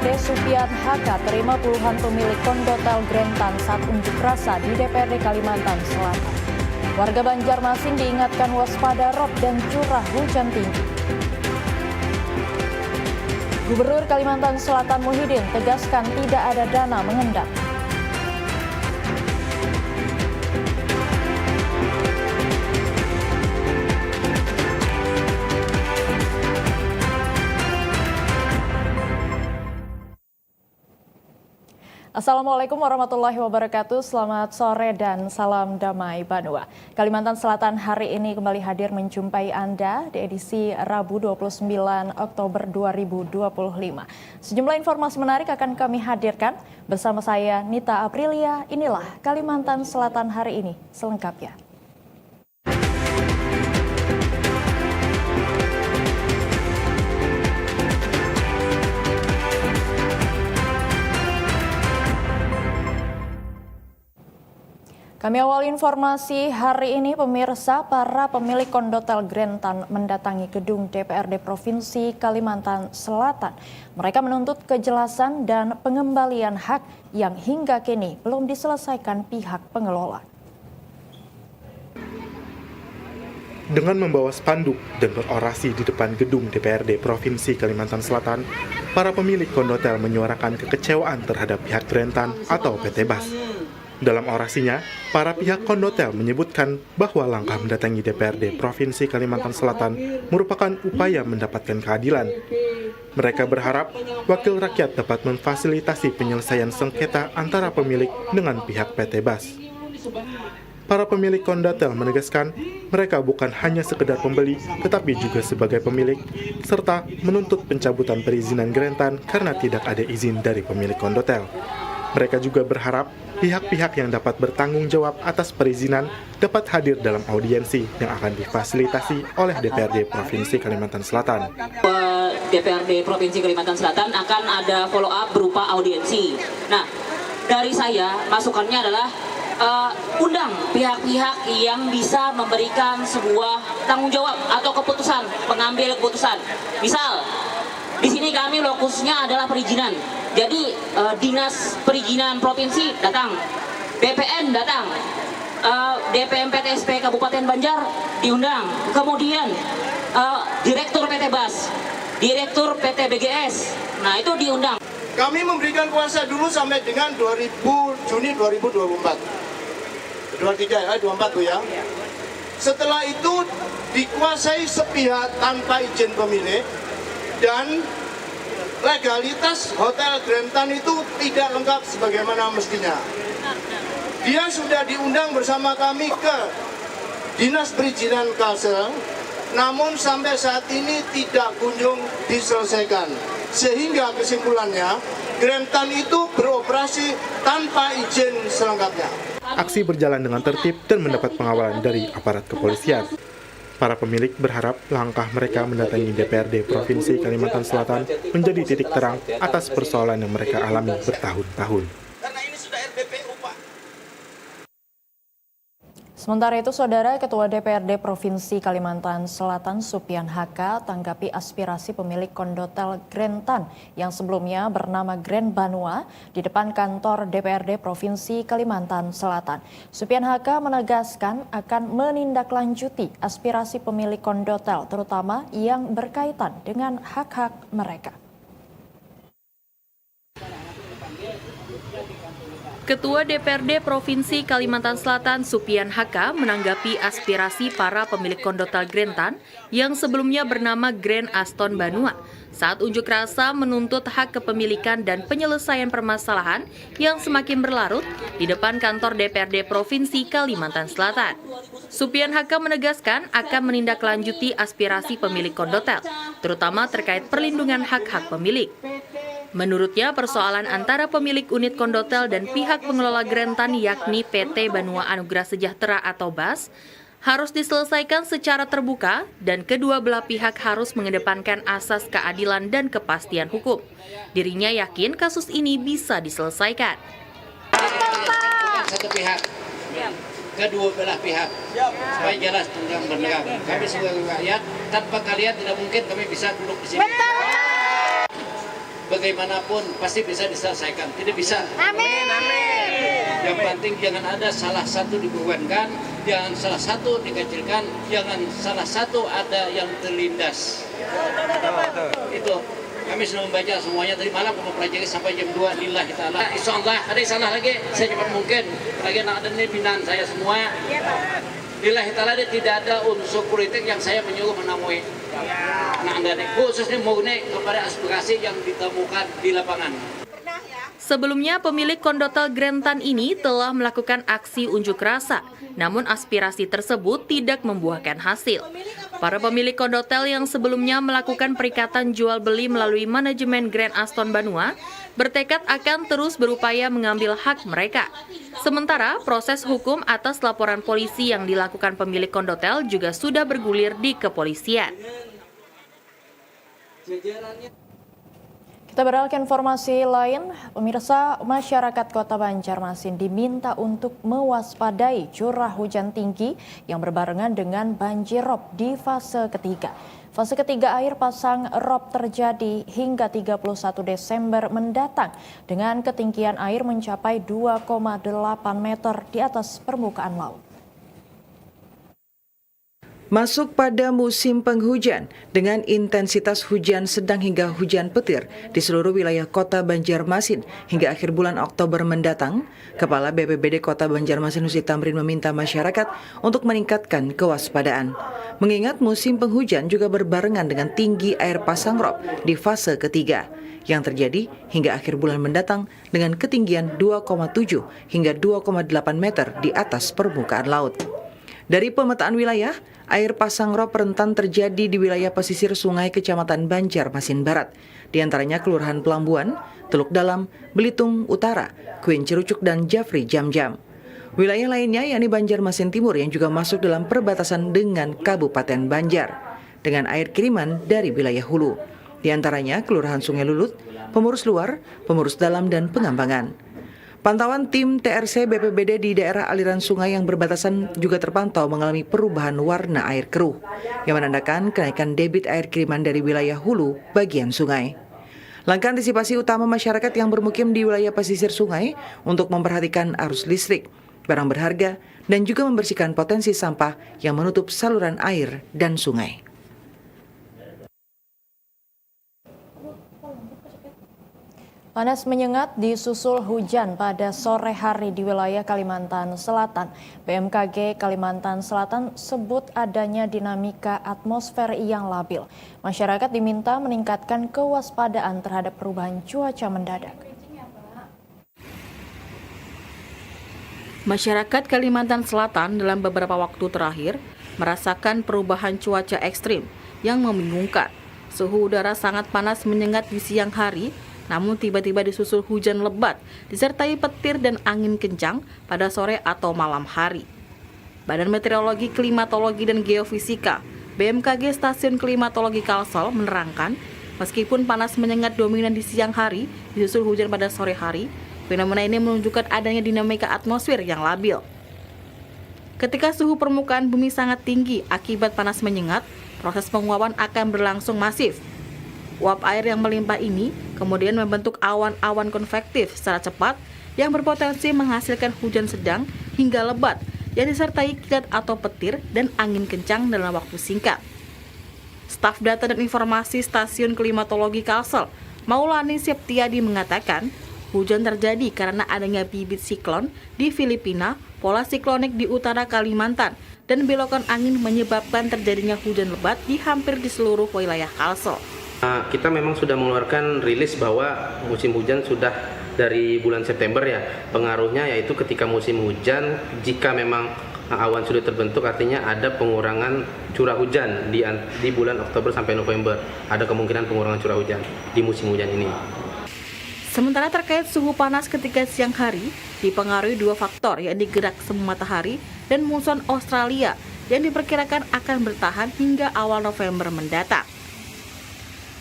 DPRD Supian Haka terima puluhan pemilik kondotel Grentan saat unjuk rasa di DPRD Kalimantan Selatan. Warga Banjarmasin diingatkan waspada rob dan curah hujan tinggi. Gubernur Kalimantan Selatan Muhyiddin tegaskan tidak ada dana mengendap. Assalamualaikum warahmatullahi wabarakatuh, selamat sore dan salam damai Banua. Kalimantan Selatan hari ini kembali hadir menjumpai Anda di edisi Rabu 29 Oktober 2025. Sejumlah informasi menarik akan kami hadirkan bersama saya Nita Aprilia. Inilah Kalimantan Selatan hari ini selengkapnya. Kami awali informasi hari ini, pemirsa, para pemilik kondotel Grentan mendatangi gedung DPRD Provinsi Kalimantan Selatan. Mereka menuntut kejelasan dan pengembalian hak yang hingga kini belum diselesaikan pihak pengelola. Dengan membawa spanduk dan berorasi di depan gedung DPRD Provinsi Kalimantan Selatan, para pemilik kondotel menyuarakan kekecewaan terhadap pihak Grentan atau PT BAS. Dalam orasinya, para pihak kondotel menyebutkan bahwa langkah mendatangi DPRD Provinsi Kalimantan Selatan merupakan upaya mendapatkan keadilan. Mereka berharap wakil rakyat dapat memfasilitasi penyelesaian sengketa antara pemilik dengan pihak PT BAS. Para pemilik kondotel menegaskan mereka bukan hanya sekedar pembeli, tetapi juga sebagai pemilik, serta menuntut pencabutan perizinan Grentan karena tidak ada izin dari pemilik kondotel. Mereka juga berharap pihak-pihak yang dapat bertanggung jawab atas perizinan dapat hadir dalam audiensi yang akan difasilitasi oleh DPRD Provinsi Kalimantan Selatan. DPRD Provinsi Kalimantan Selatan akan ada follow up berupa audiensi. Nah, dari saya masukannya adalah undang pihak-pihak yang bisa memberikan sebuah tanggung jawab atau keputusan, pengambil keputusan. Misal, di sini kami lokusnya adalah perizinan. Jadi Dinas Perizinan Provinsi datang, BPN datang, DPMPTSP Kabupaten Banjar diundang, kemudian Direktur PT BAS, Direktur PT BGS, nah itu diundang. Kami memberikan kuasa dulu sampai dengan Juni 2024, 24 tuh ya. Setelah itu dikuasai sepihak tanpa izin pemilik dan legalitas Hotel Grentan itu tidak lengkap sebagaimana mestinya. Dia sudah diundang bersama kami ke Dinas Perizinan Kalsel, namun sampai saat ini tidak kunjung diselesaikan. Sehingga kesimpulannya, Grentan itu beroperasi tanpa izin selengkapnya. Aksi berjalan dengan tertib dan mendapat pengawalan dari aparat kepolisian. Para pemilik berharap langkah mereka mendatangi DPRD Provinsi Kalimantan Selatan menjadi titik terang atas persoalan yang mereka alami bertahun-tahun. Sementara itu, Saudara, Ketua DPRD Provinsi Kalimantan Selatan Supian Haka tanggapi aspirasi pemilik kondotel Grentan yang sebelumnya bernama Grand Banua di depan kantor DPRD Provinsi Kalimantan Selatan. Supian Haka menegaskan akan menindaklanjuti aspirasi pemilik kondotel, terutama yang berkaitan dengan hak-hak mereka. Ketua DPRD Provinsi Kalimantan Selatan Supian Haka menanggapi aspirasi para pemilik kondotel Grentan yang sebelumnya bernama Grand Aston Banua saat unjuk rasa menuntut hak kepemilikan dan penyelesaian permasalahan yang semakin berlarut di depan kantor DPRD Provinsi Kalimantan Selatan. Supian Haka menegaskan akan menindaklanjuti aspirasi pemilik kondotel, terutama terkait perlindungan hak-hak pemilik. Menurutnya, persoalan antara pemilik unit kondotel dan pihak pengelola Grentan yakni PT Banua Anugerah Sejahtera atau BAS harus diselesaikan secara terbuka dan kedua belah pihak harus mengedepankan asas keadilan dan kepastian hukum. Dirinya yakin kasus ini bisa diselesaikan. Satu pihak, kedua belah pihak, supaya jelas tentang bernegara. Kami sebagai rakyat, tanpa kalian tidak mungkin kami bisa duduk di sini. bagaimanapun pasti bisa diselesaikan. Tidak bisa. Amin. Yang penting jangan ada salah satu dibebankan, jangan salah satu dikecilkan, jangan salah satu ada yang terlindas. Itu kami sudah membaca semuanya tadi malam, kami pelajari sampai jam 2. Lillahi ta'ala. Insyaallah ada yang salah lagi, saya cepat mungkin. Lagi anak ada ini binaan saya semua. Lillahi ta'ala tidak ada unsur politik yang saya menyuruh menemui. Nah, Anda khususnya murni kepada aspirasi yang ditemukan di lapangan. Sebelumnya, pemilik kondotel Grentan ini telah melakukan aksi unjuk rasa, namun aspirasi tersebut tidak membuahkan hasil. Para pemilik kondotel yang sebelumnya melakukan perikatan jual beli melalui manajemen Grand Aston Banua bertekad akan terus berupaya mengambil hak mereka. Sementara proses hukum atas laporan polisi yang dilakukan pemilik kondotel juga sudah bergulir di kepolisian. Kita beralih ke informasi lain, pemirsa, masyarakat Kota Banjarmasin diminta untuk mewaspadai curah hujan tinggi yang berbarengan dengan banjir rob di fase ketiga. Fase ketiga air pasang rob terjadi hingga 31 Desember mendatang dengan ketinggian air mencapai 2,8 meter di atas permukaan laut. Masuk pada musim penghujan dengan intensitas hujan sedang hingga hujan petir di seluruh wilayah Kota Banjarmasin hingga akhir bulan Oktober mendatang, Kepala BPBD Kota Banjarmasin Husi Tamrin meminta masyarakat untuk meningkatkan kewaspadaan. Mengingat musim penghujan juga berbarengan dengan tinggi air pasang rob di fase ketiga yang terjadi hingga akhir bulan mendatang dengan ketinggian 2,7 hingga 2,8 meter di atas permukaan laut. Dari pemetaan wilayah, air pasang rob rentan terjadi di wilayah pesisir sungai Kecamatan Banjarmasin Barat, di antaranya Kelurahan Pelambuan, Teluk Dalam, Belitung Utara, Kuin Cerucuk, dan Jafri Jamjam. Wilayah lainnya yakni Banjarmasin Timur yang juga masuk dalam perbatasan dengan Kabupaten Banjar, dengan air kiriman dari wilayah hulu, di antaranya Kelurahan Sungai Lulut, Pemurus Luar, Pemurus Dalam, dan Pengambangan. Pantauan tim TRC BPBD di daerah aliran sungai yang berbatasan juga terpantau mengalami perubahan warna air keruh, yang menandakan kenaikan debit air kiriman dari wilayah hulu bagian sungai. Langkah antisipasi utama masyarakat yang bermukim di wilayah pesisir sungai untuk memperhatikan arus listrik, barang berharga, dan juga membersihkan potensi sampah yang menutup saluran air dan sungai. Panas menyengat disusul hujan pada sore hari di wilayah Kalimantan Selatan. BMKG Kalimantan Selatan sebut adanya dinamika atmosfer yang labil. Masyarakat diminta meningkatkan kewaspadaan terhadap perubahan cuaca mendadak. Masyarakat Kalimantan Selatan dalam beberapa waktu terakhir merasakan perubahan cuaca ekstrim yang membingungkan. Suhu udara sangat panas menyengat di siang hari, namun tiba-tiba disusul hujan lebat disertai petir dan angin kencang pada sore atau malam hari. Badan Meteorologi, Klimatologi, dan Geofisika BMKG Stasiun Klimatologi Kalsel menerangkan, meskipun panas menyengat dominan di siang hari disusul hujan pada sore hari, fenomena ini menunjukkan adanya dinamika atmosfer yang labil. Ketika suhu permukaan bumi sangat tinggi akibat panas menyengat, proses penguapan akan berlangsung masif. Uap air yang melimpah ini kemudian membentuk awan-awan konvektif secara cepat yang berpotensi menghasilkan hujan sedang hingga lebat yang disertai kilat atau petir dan angin kencang dalam waktu singkat. Staf Data dan Informasi Stasiun Klimatologi Kalsel, Maulani Septiadi, mengatakan hujan terjadi karena adanya bibit siklon di Filipina, pola siklonik di utara Kalimantan, dan belokan angin menyebabkan terjadinya hujan lebat di hampir di seluruh wilayah Kalsel. Kita memang sudah mengeluarkan rilis bahwa musim hujan sudah dari bulan September ya. Pengaruhnya yaitu ketika musim hujan, jika memang awan sudah terbentuk, artinya ada pengurangan curah hujan di bulan Oktober sampai November. Ada kemungkinan pengurangan curah hujan di musim hujan ini. Sementara terkait suhu panas ketika siang hari, dipengaruhi dua faktor, yakni gerak semu matahari dan muson Australia yang diperkirakan akan bertahan hingga awal November mendatang.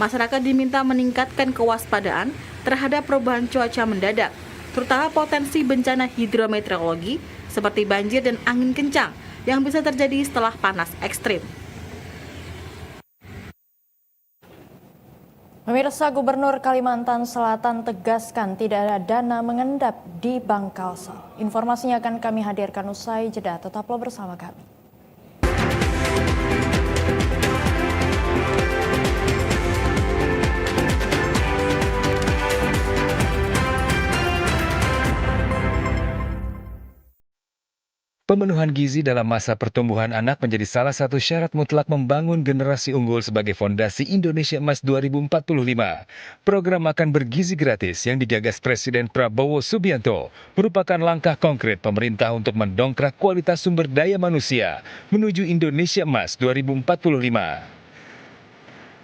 Masyarakat diminta meningkatkan kewaspadaan terhadap perubahan cuaca mendadak, terutama potensi bencana hidrometeorologi seperti banjir dan angin kencang yang bisa terjadi setelah panas ekstrim. Pemirsa, Gubernur Kalimantan Selatan tegaskan tidak ada dana mengendap di Bank Kalsel. Informasinya akan kami hadirkan usai jeda. Tetaplah bersama kami. Pemenuhan gizi dalam masa pertumbuhan anak menjadi salah satu syarat mutlak membangun generasi unggul sebagai fondasi Indonesia Emas 2045. Program makan bergizi gratis yang digagas Presiden Prabowo Subianto merupakan langkah konkret pemerintah untuk mendongkrak kualitas sumber daya manusia menuju Indonesia Emas 2045.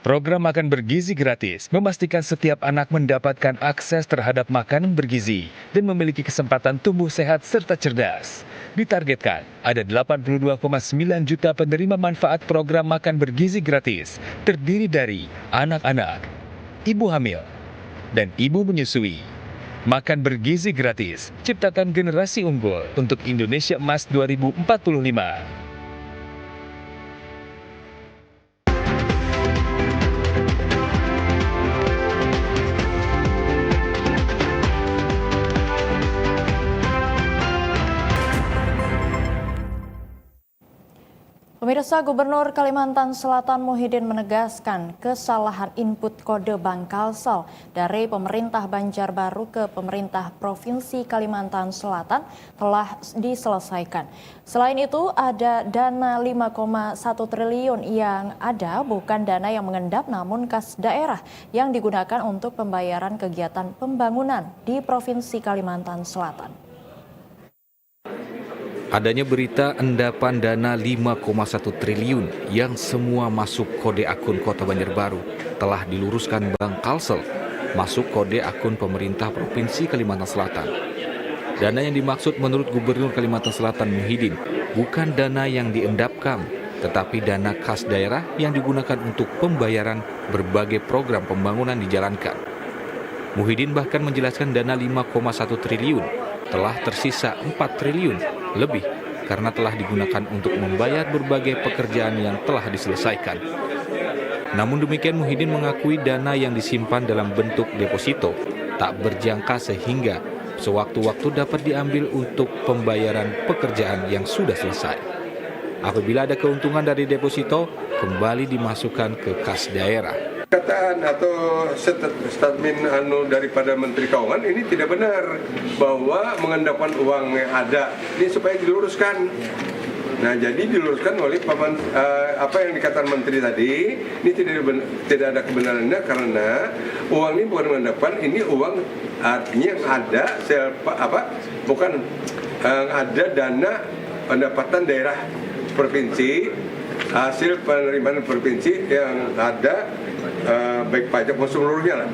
Program makan bergizi gratis memastikan setiap anak mendapatkan akses terhadap makanan bergizi dan memiliki kesempatan tumbuh sehat serta cerdas. Ditargetkan ada 82,9 juta penerima manfaat program makan bergizi gratis, terdiri dari anak-anak, ibu hamil, dan ibu menyusui. Makan bergizi gratis, ciptakan generasi unggul untuk Indonesia Emas 2045. Pemirsa, Gubernur Kalimantan Selatan Muhyiddin menegaskan kesalahan input kode Bank Kalsel dari pemerintah Banjarbaru ke pemerintah Provinsi Kalimantan Selatan telah diselesaikan. Selain itu, ada dana 5,1 triliun yang ada bukan dana yang mengendap namun kas daerah yang digunakan untuk pembayaran kegiatan pembangunan di Provinsi Kalimantan Selatan. Adanya berita endapan dana 5,1 triliun yang semua masuk kode akun Kota Banjarbaru telah diluruskan Bank Kalsel masuk kode akun pemerintah Provinsi Kalimantan Selatan. Dana yang dimaksud menurut Gubernur Kalimantan Selatan Muhyiddin bukan dana yang diendapkan, tetapi dana kas daerah yang digunakan untuk pembayaran berbagai program pembangunan dijalankan. Muhyiddin bahkan menjelaskan dana 5,1 triliun telah tersisa 4 triliun lebih karena telah digunakan untuk membayar berbagai pekerjaan yang telah diselesaikan. Namun demikian, Muhyiddin mengakui dana yang disimpan dalam bentuk deposito tak berjangka sehingga sewaktu-waktu dapat diambil untuk pembayaran pekerjaan yang sudah selesai. Apabila ada keuntungan dari deposito, kembali dimasukkan ke kas daerah. Kataan atau statement daripada Menteri Keuangan ini tidak benar bahwa mengendapkan uang yang ada ini supaya diluruskan. Nah, jadi diluruskan oleh apa yang dikatakan Menteri tadi ini tidak ada kebenarannya karena uang ini bukan mengendapkan, ini uang artinya yang ada bukan ada dana pendapatan daerah provinsi, hasil penerimaan provinsi yang ada baik pajak maupun seluruhnya lah,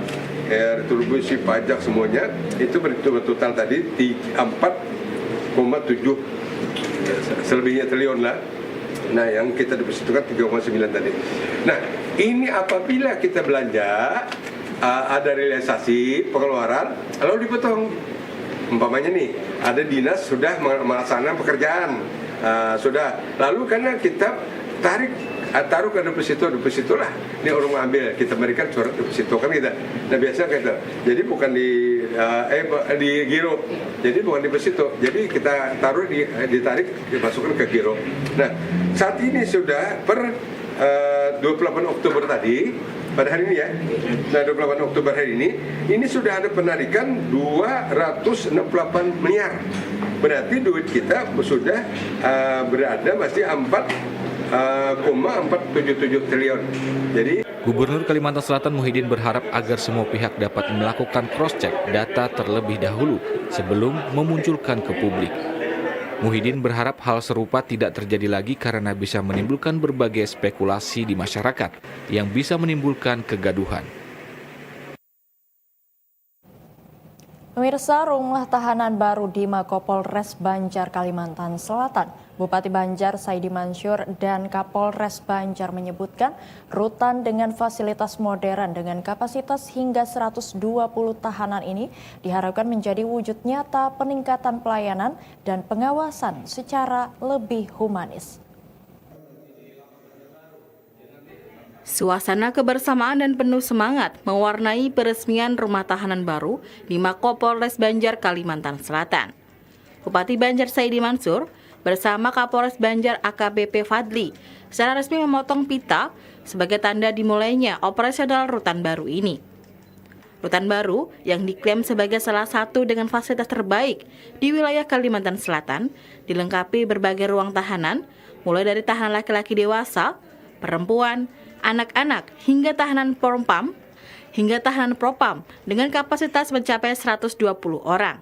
retribusi pajak semuanya itu bertotal tadi 4,7 selebihnya triliun lah. Nah, yang kita depositokan 3,9 tadi. Nah, ini apabila kita belanja ada realisasi pengeluaran lalu dipotong. Umpamanya nih ada dinas sudah melaksanakan pekerjaan sudah, lalu karena kita taruh ke deposito lah, ini orang mengambil, kita berikan surat deposito kan kita. Nah, biasa gitu. Jadi bukan di giro, jadi bukan deposito, jadi kita taruh ditarik dimasukkan ke giro. Nah, saat ini sudah per 28 Oktober tadi pada hari ini ya. Nah, 28 Oktober hari ini sudah ada penarikan 268 miliar. Berarti duit kita sudah berada masih 4,477 triliun. Jadi Gubernur Kalimantan Selatan Muhyiddin berharap agar semua pihak dapat melakukan cross-check data terlebih dahulu sebelum memunculkan ke publik. Muhyiddin berharap hal serupa tidak terjadi lagi karena bisa menimbulkan berbagai spekulasi di masyarakat yang bisa menimbulkan kegaduhan. Pemirsa, rumah tahanan baru di Makopolres Banjar, Kalimantan Selatan. Bupati Banjar Saidi Mansur dan Kapolres Banjar menyebutkan rutan dengan fasilitas modern dengan kapasitas hingga 120 tahanan ini diharapkan menjadi wujud nyata peningkatan pelayanan dan pengawasan secara lebih humanis. Suasana kebersamaan dan penuh semangat mewarnai peresmian rumah tahanan baru di Mako Polres Banjar, Kalimantan Selatan. Bupati Banjar Saidi Mansur bersama Kapolres Banjar AKBP Fadli secara resmi memotong pita sebagai tanda dimulainya operasional rutan baru ini. Rutan baru yang diklaim sebagai salah satu dengan fasilitas terbaik di wilayah Kalimantan Selatan dilengkapi berbagai ruang tahanan, mulai dari tahanan laki-laki dewasa, perempuan, anak-anak, hingga tahanan propam dengan kapasitas mencapai 120 orang.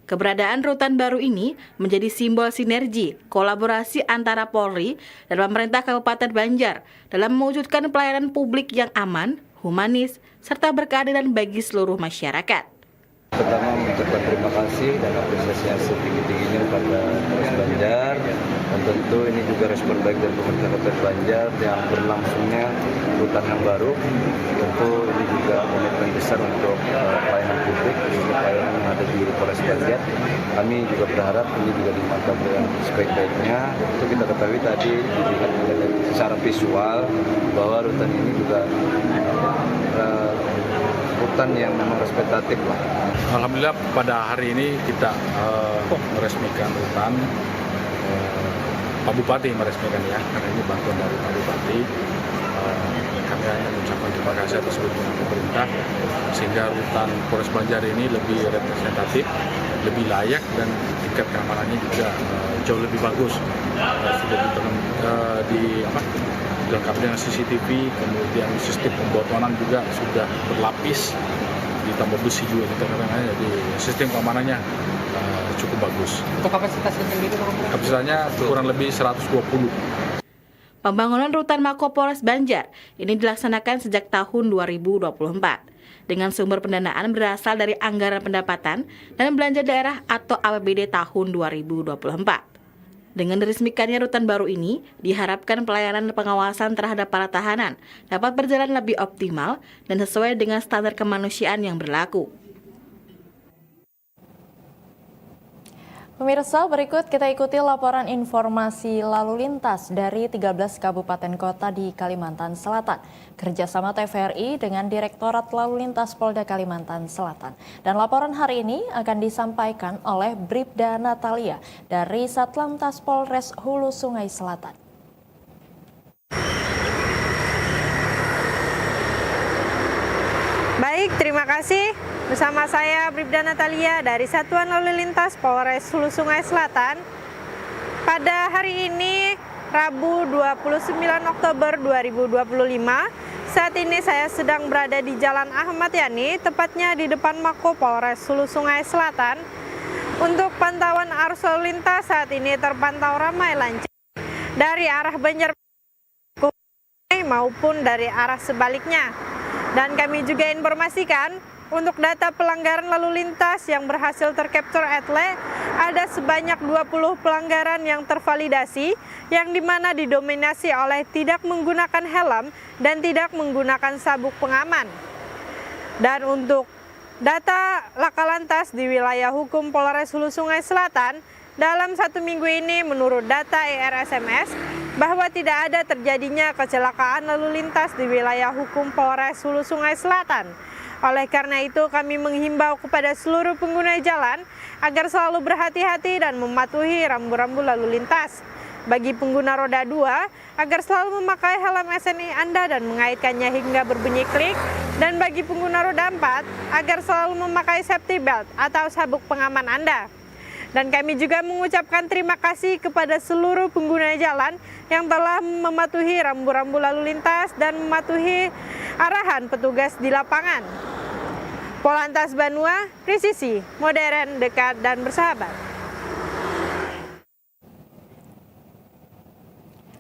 Keberadaan rutan baru ini menjadi simbol sinergi kolaborasi antara Polri dan pemerintah Kabupaten Banjar dalam mewujudkan pelayanan publik yang aman, humanis, serta berkeadilan bagi seluruh masyarakat. Pertama mengucapkan terima kasih dan apresiasi yang setinggi-tingginya kepada Polres Banjar, dan tentu ini juga respon baik dari pemerintah Kabupaten Banjar yang berlangsungnya rutan yang baru. Tentu ini juga komitmen besar untuk pelayanan publik, pelayanan yang ada di Polres Banjar. Kami juga berharap ini juga dimantap dengan sebaik-baiknya. Itu kita ketahui tadi dilihat secara visual bahwa rutan ini juga rutan yang memang respektatif lah. Alhamdulillah pada hari ini kita meresmikan rutan, Pak Bupati meresmikan ya, karena ini bantuan dari Pak Bupati. Kami hanya mengucapkan terima kasih atas dukungan pemerintah sehingga rutan Polres Banjar ini lebih representatif, lebih layak, dan tingkat keamanannya juga jauh lebih bagus. Sudah dilengkapi dengan CCTV, kemudian sistem pembotonan juga sudah berlapis, ditambah besi juga kadang-kadang, jadi sistem keamanannya cukup bagus. Untuk kapasitasnya sendiri? Kapasitasnya kurang lebih 120. Pembangunan rutan Mako Polres Banjar ini dilaksanakan sejak tahun 2024 dengan sumber pendanaan berasal dari anggaran pendapatan dan belanja daerah atau APBD tahun 2024. Dengan diresmikannya rutan baru ini, diharapkan pelayanan dan pengawasan terhadap para tahanan dapat berjalan lebih optimal dan sesuai dengan standar kemanusiaan yang berlaku. Pemirsa, berikut kita ikuti laporan informasi lalu lintas dari 13 kabupaten kota di Kalimantan Selatan, kerjasama TVRI dengan Direktorat Lalu Lintas Polda Kalimantan Selatan. Dan laporan hari ini akan disampaikan oleh Bribda Natalia dari Satlantas Polres Hulu Sungai Selatan. Baik, terima kasih. Bersama saya Bribda Natalia dari Satuan Lalu Lintas Polres Hulu Sungai Selatan. Pada hari ini, Rabu 29 Oktober 2025, saat ini saya sedang berada di Jalan Ahmad Yani, tepatnya di depan Mako Polres Hulu Sungai Selatan. Untuk pantauan arus lalu lintas saat ini terpantau ramai lancar dari arah Banjar maupun dari arah sebaliknya. Dan kami juga informasikan untuk data pelanggaran lalu lintas yang berhasil tercapture ETLE, ada sebanyak 20 pelanggaran yang tervalidasi, yang dimana didominasi oleh tidak menggunakan helm dan tidak menggunakan sabuk pengaman. Dan untuk data laka lantas di wilayah hukum Polres Hulu Sungai Selatan, dalam 1 minggu ini menurut data IRSMS, bahwa tidak ada terjadinya kecelakaan lalu lintas di wilayah hukum Polres Hulu Sungai Selatan. Oleh karena itu, kami menghimbau kepada seluruh pengguna jalan agar selalu berhati-hati dan mematuhi rambu-rambu lalu lintas. Bagi pengguna roda 2, agar selalu memakai helm SNI Anda dan mengaitkannya hingga berbunyi klik. Dan bagi pengguna roda 4, agar selalu memakai safety belt atau sabuk pengaman Anda. Dan kami juga mengucapkan terima kasih kepada seluruh pengguna jalan yang telah mematuhi rambu-rambu lalu lintas dan mematuhi arahan petugas di lapangan. Polantas Banua, presisi, modern, dekat, dan bersahabat.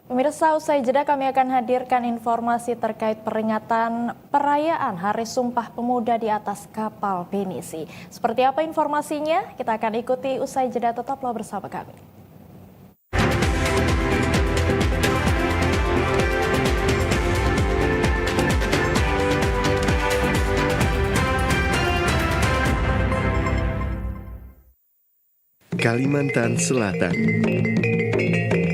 Pemirsa, usai jeda kami akan hadirkan informasi terkait peringatan perayaan Hari Sumpah Pemuda di atas kapal pinisi. Seperti apa informasinya? Kita akan ikuti usai jeda, tetaplah bersama kami. Kalimantan Selatan.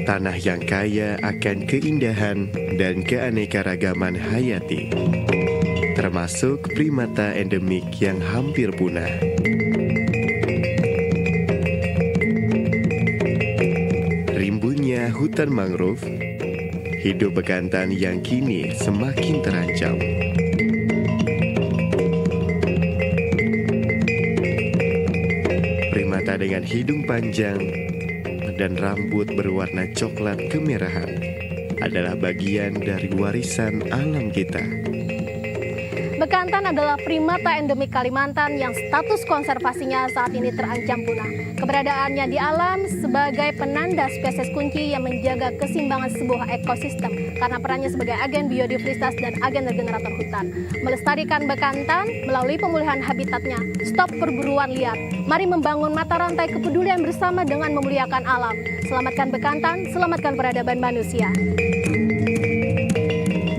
tanah yang kaya akan keindahan dan keanekaragaman hayati, termasuk primata endemik yang hampir punah. Rimbunnya hutan mangrove, hidup bekantan yang kini semakin terancam. Primata dengan hidung panjang dan rambut berwarna coklat kemerahan adalah bagian dari warisan alam kita. Bekantan adalah primata endemik Kalimantan yang status konservasinya saat ini terancam punah. Keberadaannya di alam sebagai penanda spesies kunci yang menjaga keseimbangan sebuah ekosistem karena perannya sebagai agen biodiversitas dan agen regenerator hutan. Melestarikan bekantan melalui pemulihan habitatnya, stop perburuan liar. Mari membangun mata rantai kepedulian bersama dengan memuliakan alam. Selamatkan bekantan, selamatkan peradaban manusia.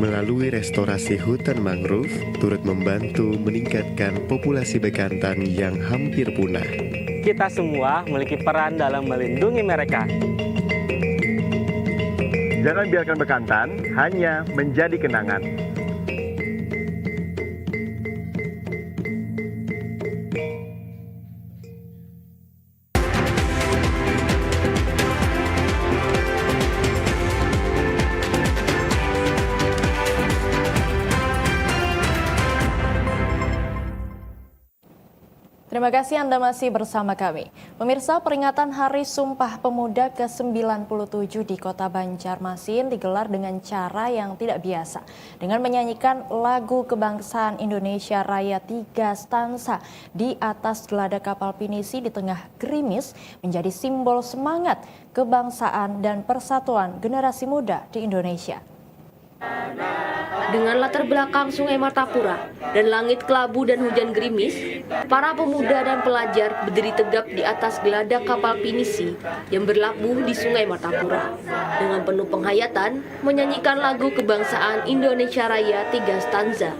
Melalui restorasi hutan mangrove, turut membantu meningkatkan populasi bekantan yang hampir punah. Kita semua memiliki peran dalam melindungi mereka. Jangan biarkan bekantan hanya menjadi kenangan. Terima kasih Anda masih bersama kami. Pemirsa, peringatan Hari Sumpah Pemuda ke-97 di Kota Banjarmasin digelar dengan cara yang tidak biasa. Dengan menyanyikan lagu kebangsaan Indonesia Raya 3 stansa di atas geladak kapal pinisi di tengah gerimis menjadi simbol semangat kebangsaan dan persatuan generasi muda di Indonesia. Dengan latar belakang Sungai Martapura dan langit kelabu dan hujan gerimis, para pemuda dan pelajar berdiri tegap di atas geladak kapal pinisi yang berlabuh di Sungai Martapura. Dengan penuh penghayatan, menyanyikan lagu kebangsaan Indonesia Raya 3 stanza.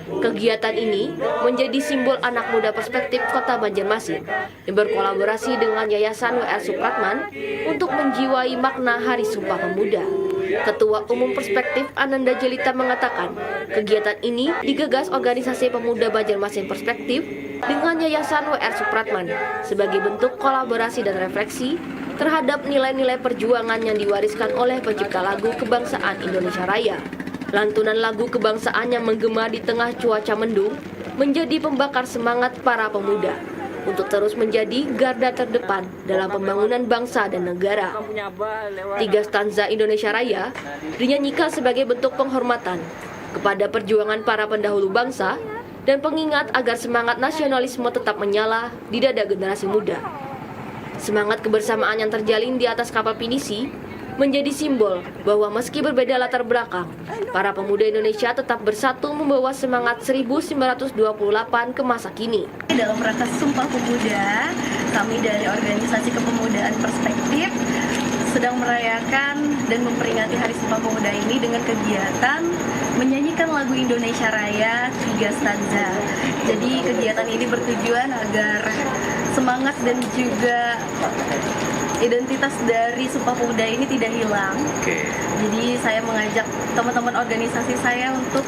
Kegiatan ini menjadi simbol anak muda perspektif Kota Banjarmasin yang berkolaborasi dengan Yayasan W.R. Supratman untuk menjiwai makna Hari Sumpah Pemuda. Ketua Umum Perspektif Ananda Jelita mengatakan, kegiatan ini digagas Organisasi Pemuda Banjarmasin Perspektif dengan Yayasan W.R. Supratman sebagai bentuk kolaborasi dan refleksi terhadap nilai-nilai perjuangan yang diwariskan oleh pencipta lagu kebangsaan Indonesia Raya. Lantunan lagu kebangsaan yang menggema di tengah cuaca mendung menjadi pembakar semangat para pemuda untuk terus menjadi garda terdepan dalam pembangunan bangsa dan negara. 3 stanza Indonesia Raya dinyanyikan sebagai bentuk penghormatan kepada perjuangan para pendahulu bangsa dan pengingat agar semangat nasionalisme tetap menyala di dada generasi muda. Semangat kebersamaan yang terjalin di atas kapal pinisi menjadi simbol bahwa meski berbeda latar belakang, para pemuda Indonesia tetap bersatu membawa semangat 1928 ke masa kini. Dalam rangka Sumpah Pemuda, kami dari Organisasi Kepemudaan Perspektif sedang merayakan dan memperingati Hari Sumpah Pemuda ini dengan kegiatan menyanyikan lagu Indonesia Raya 3 stanza. Jadi kegiatan ini bertujuan agar semangat dan juga identitas dari Sumpah Pemuda ini tidak hilang. Jadi saya mengajak teman-teman organisasi saya untuk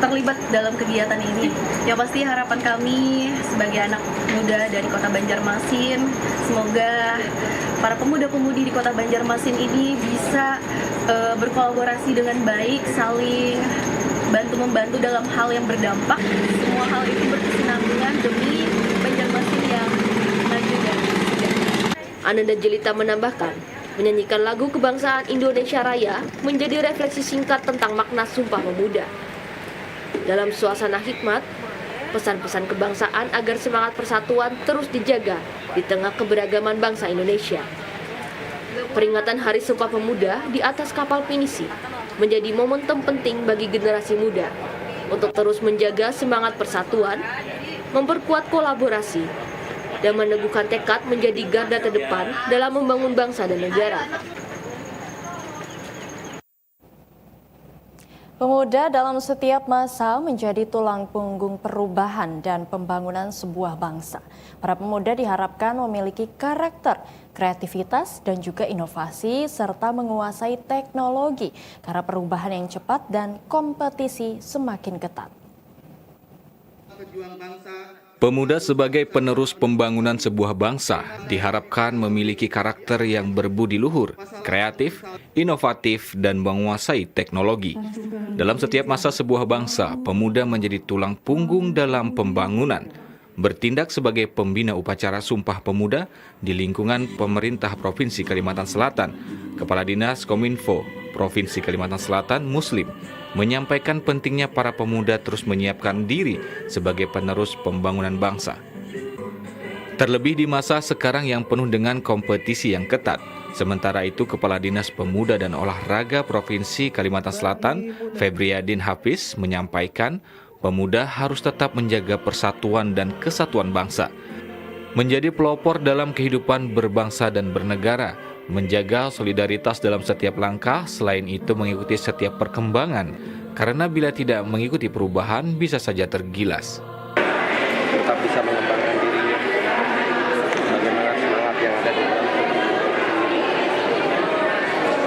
terlibat dalam kegiatan ini. Yang pasti harapan kami sebagai anak muda dari Kota Banjarmasin, semoga para pemuda-pemudi di Kota Banjarmasin ini bisa berkolaborasi dengan baik, saling bantu-membantu dalam hal yang berdampak. Semua hal itu berkesinambungan demi Banjarmasin yang maju dan Ananda Jelita menambahkan, menyanyikan lagu kebangsaan Indonesia Raya menjadi refleksi singkat tentang makna Sumpah Pemuda. Dalam suasana hikmat, pesan-pesan kebangsaan agar semangat persatuan terus dijaga di tengah keberagaman bangsa Indonesia. Peringatan Hari Sumpah Pemuda di atas kapal pinisi menjadi momentum penting bagi generasi muda untuk terus menjaga semangat persatuan, memperkuat kolaborasi, dan meneguhkan tekad menjadi garda terdepan dalam membangun bangsa dan negara. Pemuda dalam setiap masa menjadi tulang punggung perubahan dan pembangunan sebuah bangsa. Para pemuda diharapkan memiliki karakter, kreativitas, dan juga inovasi, serta menguasai teknologi karena perubahan yang cepat dan kompetisi semakin ketat. Pemuda sebagai penerus pembangunan sebuah bangsa diharapkan memiliki karakter yang berbudi luhur, kreatif, inovatif, dan menguasai teknologi. Dalam setiap masa sebuah bangsa, pemuda menjadi tulang punggung dalam pembangunan, bertindak sebagai pembina upacara Sumpah Pemuda di lingkungan pemerintah Provinsi Kalimantan Selatan. Kepala Dinas Kominfo Provinsi Kalimantan Selatan Muslim menyampaikan pentingnya para pemuda terus menyiapkan diri sebagai penerus pembangunan bangsa. Terlebih di masa sekarang yang penuh dengan kompetisi yang ketat. Sementara itu, Kepala Dinas Pemuda dan Olahraga Provinsi Kalimantan Selatan, Febriadin Hafiz, menyampaikan pemuda harus tetap menjaga persatuan dan kesatuan bangsa, menjadi pelopor dalam kehidupan berbangsa dan bernegara, menjaga solidaritas dalam setiap langkah, selain itu mengikuti setiap perkembangan, karena bila tidak mengikuti perubahan bisa saja tergilas. Tetap bisa mengembangkan dirinya, bagaimana semangat yang ada di dalam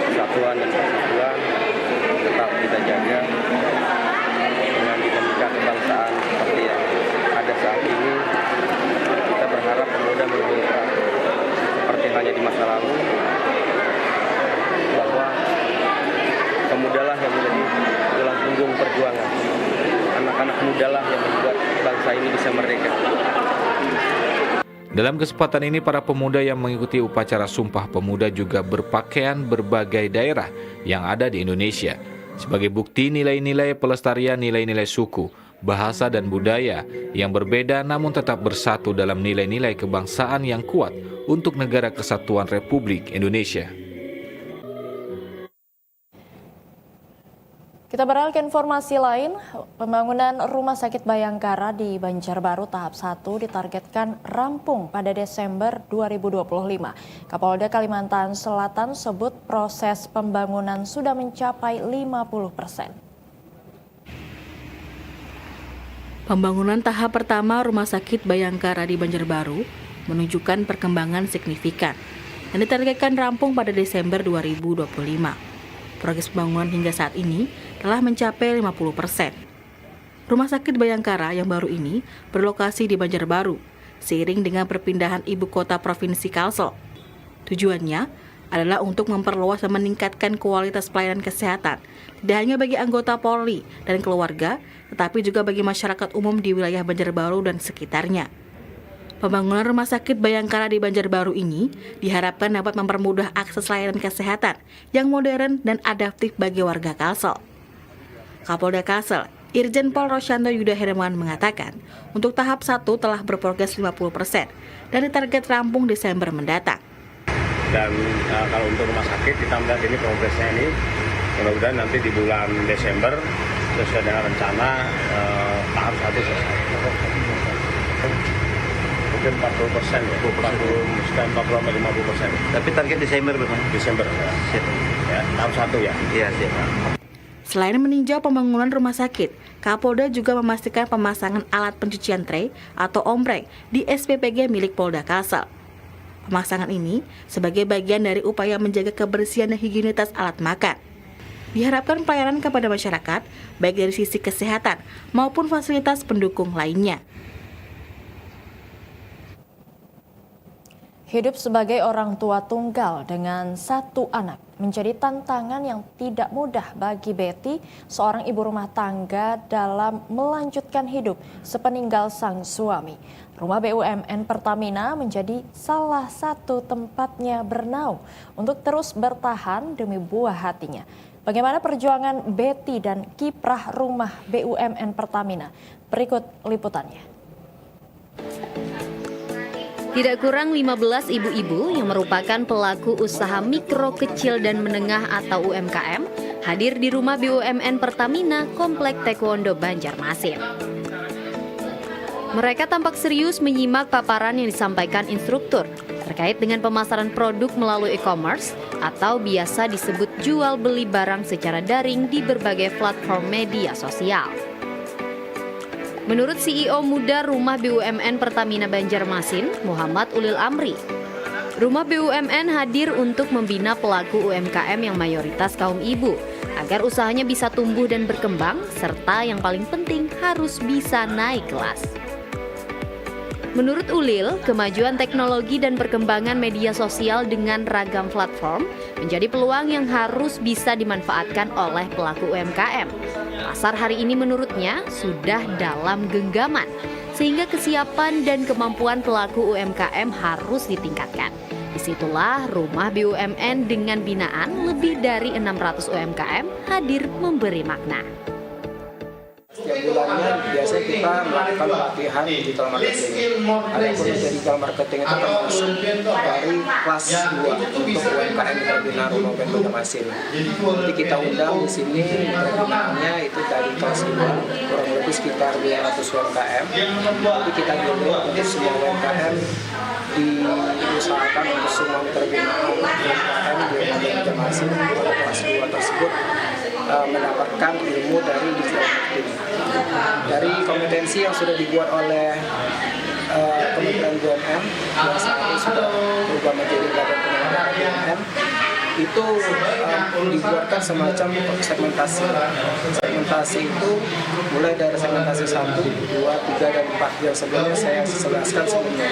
persatuan dan persatuan tetap kita jaga dengan dinamika kebangsaan seperti yang ada saat ini. Kita berharap pemuda menunjukkan seperti halnya di masa lalu, bahwa pemudalah yang menjadi tulang punggung perjuangan. Anak-anak mudalah yang membuat bangsa ini bisa merdeka. Dalam kesempatan ini, para pemuda yang mengikuti upacara Sumpah Pemuda juga berpakaian berbagai daerah yang ada di Indonesia sebagai bukti nilai-nilai pelestarian nilai-nilai suku, bahasa dan budaya yang berbeda namun tetap bersatu dalam nilai-nilai kebangsaan yang kuat untuk Negara Kesatuan Republik Indonesia. Kita beralih ke informasi lain, pembangunan Rumah Sakit Bayangkara di Banjarbaru tahap 1 ditargetkan rampung pada Desember 2025. Kapolda Kalimantan Selatan sebut proses pembangunan sudah mencapai 50%. Pembangunan tahap pertama Rumah Sakit Bayangkara di Banjarbaru menunjukkan perkembangan signifikan dan ditargetkan rampung pada Desember 2025. Progres pembangunan hingga saat ini telah mencapai 50%. Rumah Sakit Bayangkara yang baru ini berlokasi di Banjarbaru, seiring dengan perpindahan ibu kota Provinsi Kalsel. Tujuannya adalah untuk memperluas dan meningkatkan kualitas pelayanan kesehatan, tidak hanya bagi anggota Polri dan keluarga, tetapi juga bagi masyarakat umum di wilayah Banjarbaru dan sekitarnya. Pembangunan Rumah Sakit Bayangkara di Banjarbaru ini diharapkan dapat mempermudah akses layanan kesehatan yang modern dan adaptif bagi warga Kalsel. Kapolda Kalsel, Irjen Pol Rosyanto Yuda Hermawan mengatakan, untuk tahap 1 telah berprogres 50% dan ditarget rampung Desember mendatang. Dan kalau untuk rumah sakit kita melihat ini progresnya ini, mudah-mudahan nanti di bulan Desember sesuai dengan rencana tahap 1 selesai. Mungkin 40%, 40-50%. Tapi target Desember berapa? Desember, ya, tahap 1 ya. Iya, siap. Selain meninjau pembangunan rumah sakit, Kapolda juga memastikan pemasangan alat pencucian tray atau ompreng di SPPG milik Polda Kalsel. Pemasangan ini sebagai bagian dari upaya menjaga kebersihan dan higienitas alat makan. Diharapkan pelayanan kepada masyarakat, baik dari sisi kesehatan maupun fasilitas pendukung lainnya. Hidup sebagai orang tua tunggal dengan satu anak menjadi tantangan yang tidak mudah bagi Betty, seorang ibu rumah tangga dalam melanjutkan hidup sepeninggal sang suami. Rumah BUMN Pertamina menjadi salah satu tempatnya bernaung untuk terus bertahan demi buah hatinya. Bagaimana perjuangan Betty dan kiprah rumah BUMN Pertamina? Berikut liputannya. Tidak kurang 15 ibu-ibu yang merupakan pelaku usaha mikro, kecil, dan menengah atau UMKM hadir di rumah BUMN Pertamina Komplek Taekwondo Banjarmasin. Mereka tampak serius menyimak paparan yang disampaikan instruktur terkait dengan pemasaran produk melalui e-commerce atau biasa disebut jual beli barang secara daring di berbagai platform media sosial. Menurut CEO muda Rumah BUMN Pertamina Banjarmasin, Muhammad Ulil Amri, Rumah BUMN hadir untuk membina pelaku UMKM yang mayoritas kaum ibu, agar usahanya bisa tumbuh dan berkembang, serta yang paling penting harus bisa naik kelas. Menurut Ulil, kemajuan teknologi dan perkembangan media sosial dengan ragam platform menjadi peluang yang harus bisa dimanfaatkan oleh pelaku UMKM. Pasar hari ini menurutnya sudah dalam genggaman, sehingga kesiapan dan kemampuan pelaku UMKM harus ditingkatkan. Disitulah Rumah BUMN dengan binaan lebih dari 600 UMKM hadir memberi makna. Setiap bulannya biasanya kita melakukan pelatihan digital marketing. Adapun digital marketing itu termasuk dari kelas 2 untuk UMKM terbina Rumah BUMN Banjarmasin. Jadi kita undang di sini terbinaannya itu dari kelas 2, kurang lebih sekitar 200 UMKM. Jadi kita gilir untuk semua UMKM diusahakan untuk semua terbinaan UMKM di Rumah BUMN Banjarmasin pada kelas 2 tersebut mendapatkan ilmu dari digital marketing. Dari kompetensi yang sudah dibuat oleh Kementerian BUMN yang saat ini sudah berubah menjadi Badan Penyelenggara BUMN, itu dibuatkan semacam segmentasi. Segmentasi itu mulai dari segmentasi 1, 2, 3, dan 4 yang sebelumnya saya jelaskan sebelumnya.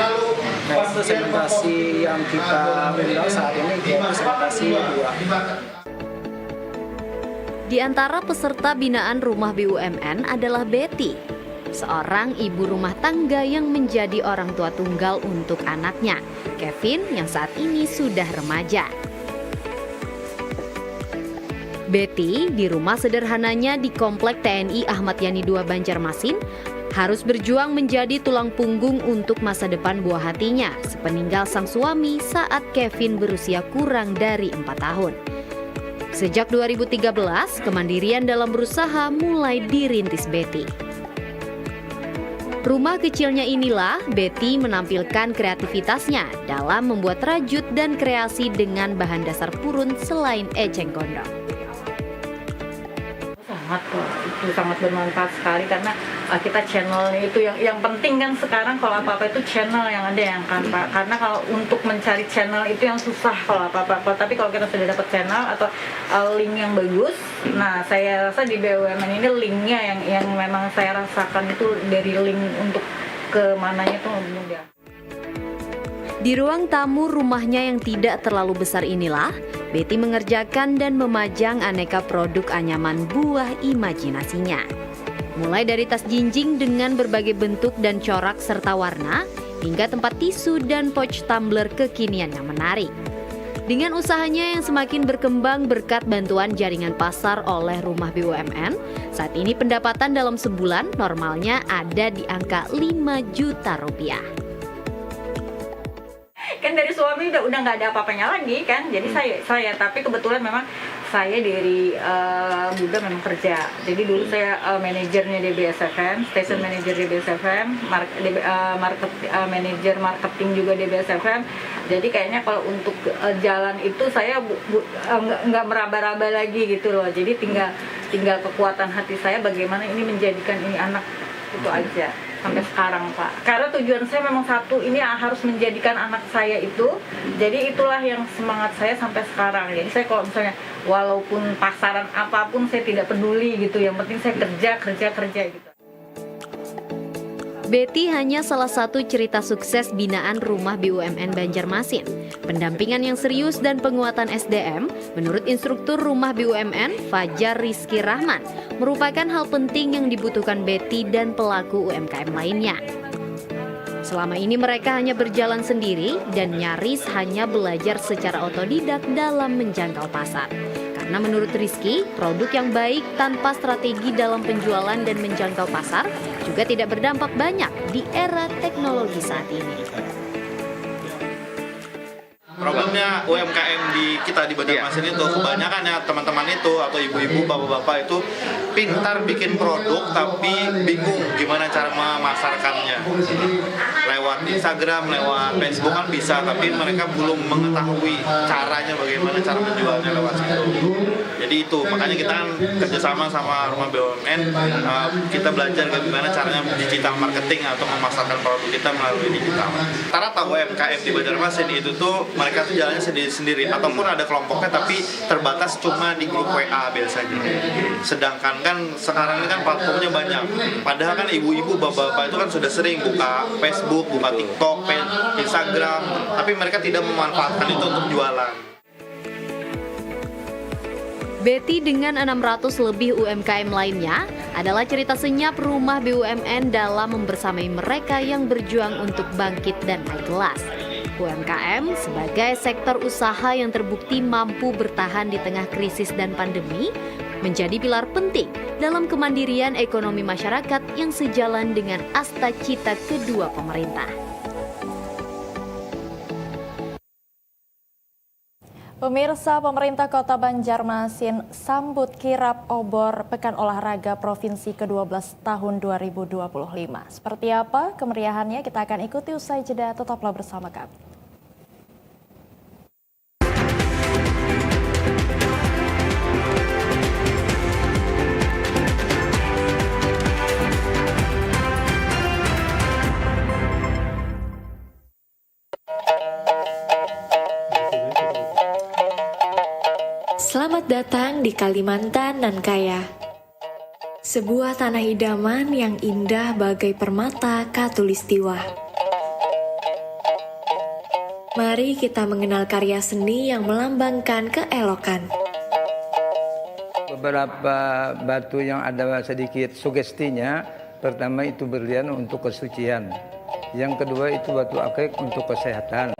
Nah, itu segmentasi yang kita undang saat ini yaitu segmentasi 2. Di antara peserta binaan Rumah BUMN adalah Betty, seorang ibu rumah tangga yang menjadi orang tua tunggal untuk anaknya, Kevin, yang saat ini sudah remaja. Betty di rumah sederhananya di Komplek TNI Ahmad Yani 2 Banjarmasin harus berjuang menjadi tulang punggung untuk masa depan buah hatinya sepeninggal sang suami saat Kevin berusia kurang dari 4 tahun. Sejak 2013, kemandirian dalam berusaha mulai dirintis Betty. Rumah kecilnya inilah Betty menampilkan kreativitasnya dalam membuat rajut dan kreasi dengan bahan dasar purun selain eceng gondok. Sangat bermanfaat sekali karena kita channelnya itu yang penting kan sekarang kalau apa-apa itu channel yang ada yang kan Pak, karena kalau untuk mencari channel itu yang susah kalau apa-apa, tapi kalau kita sudah dapat channel atau link yang bagus, nah saya rasa di BUMN ini linknya yang memang saya rasakan itu dari link untuk ke mananya itu mudah. Di ruang tamu rumahnya yang tidak terlalu besar inilah, Betty mengerjakan dan memajang aneka produk anyaman buah imajinasinya. Mulai dari tas jinjing dengan berbagai bentuk dan corak serta warna, hingga tempat tisu dan pouch tumbler kekinian yang menarik. Dengan usahanya yang semakin berkembang berkat bantuan jaringan pasar oleh Rumah BUMN, saat ini pendapatan dalam sebulan normalnya ada di angka 5 juta rupiah. Kan dari suami udah nggak ada apa-apanya lagi kan, jadi saya tapi kebetulan memang saya dari muda memang kerja, jadi dulu saya manajernya DBSFM, station manager DBSFM, manajer marketing juga DBSFM. Jadi kayaknya kalau untuk jalan itu saya nggak meraba-raba lagi gitu loh, jadi tinggal kekuatan hati saya bagaimana ini menjadikan ini anak itu aja. Sampai sekarang Pak, karena tujuan saya memang satu, ini harus menjadikan anak saya itu, jadi itulah yang semangat saya sampai sekarang. Jadi saya kalau misalnya walaupun pasaran apapun saya tidak peduli gitu, yang penting saya kerja gitu. Betty hanya salah satu cerita sukses binaan Rumah BUMN Banjarmasin. Pendampingan yang serius dan penguatan SDM, menurut instruktur Rumah BUMN, Fajar Rizky Rahman, merupakan hal penting yang dibutuhkan Betty dan pelaku UMKM lainnya. Selama ini mereka hanya berjalan sendiri dan nyaris hanya belajar secara otodidak dalam menjangkau pasar. Karena menurut Rizky, produk yang baik tanpa strategi dalam penjualan dan menjangkau pasar juga tidak berdampak banyak di era teknologi saat ini. Programnya UMKM kita di Banjarmasin itu kebanyakan ya teman-teman itu atau ibu-ibu, bapak-bapak itu pintar bikin produk tapi bingung gimana cara memasarkannya. Lewat Instagram, lewat Facebook kan bisa, tapi mereka belum mengetahui caranya bagaimana cara menjualnya lewat situ. Jadi itu makanya kita kan kerjasama sama Rumah BUMN, kita belajar bagaimana caranya digital marketing atau memasarkan produk kita melalui digital. Rata-rata UMKM di Banjarmasin itu tuh mereka tuh jalannya sendiri-sendiri ataupun ada kelompoknya tapi terbatas cuma di grup WA biasanya. Sedangkan kan sekarang ini kan platformnya banyak. Padahal kan ibu-ibu, bapak-bapak itu kan sudah sering buka Facebook, buka TikTok, Instagram, tapi mereka tidak memanfaatkan itu untuk jualan. Betty dengan 600 lebih UMKM lainnya adalah cerita senyap Rumah BUMN dalam membersamai mereka yang berjuang untuk bangkit dan naik kelas. UMKM sebagai sektor usaha yang terbukti mampu bertahan di tengah krisis dan pandemi menjadi pilar penting dalam kemandirian ekonomi masyarakat yang sejalan dengan asta cita kedua pemerintah. Pemirsa, pemerintah Kota Banjarmasin sambut kirap obor Pekan Olahraga Provinsi ke-12 tahun 2025. Seperti apa kemeriahannya kita akan ikuti usai jeda, tetaplah bersama kami. Selamat datang di Kalimantan nan kaya. Sebuah tanah idaman yang indah bagai permata Katulistiwa. Mari kita mengenal karya seni yang melambangkan keelokan. Beberapa batu yang ada sedikit sugestinya, pertama itu berlian untuk kesucian. Yang kedua itu batu akik untuk kesehatan.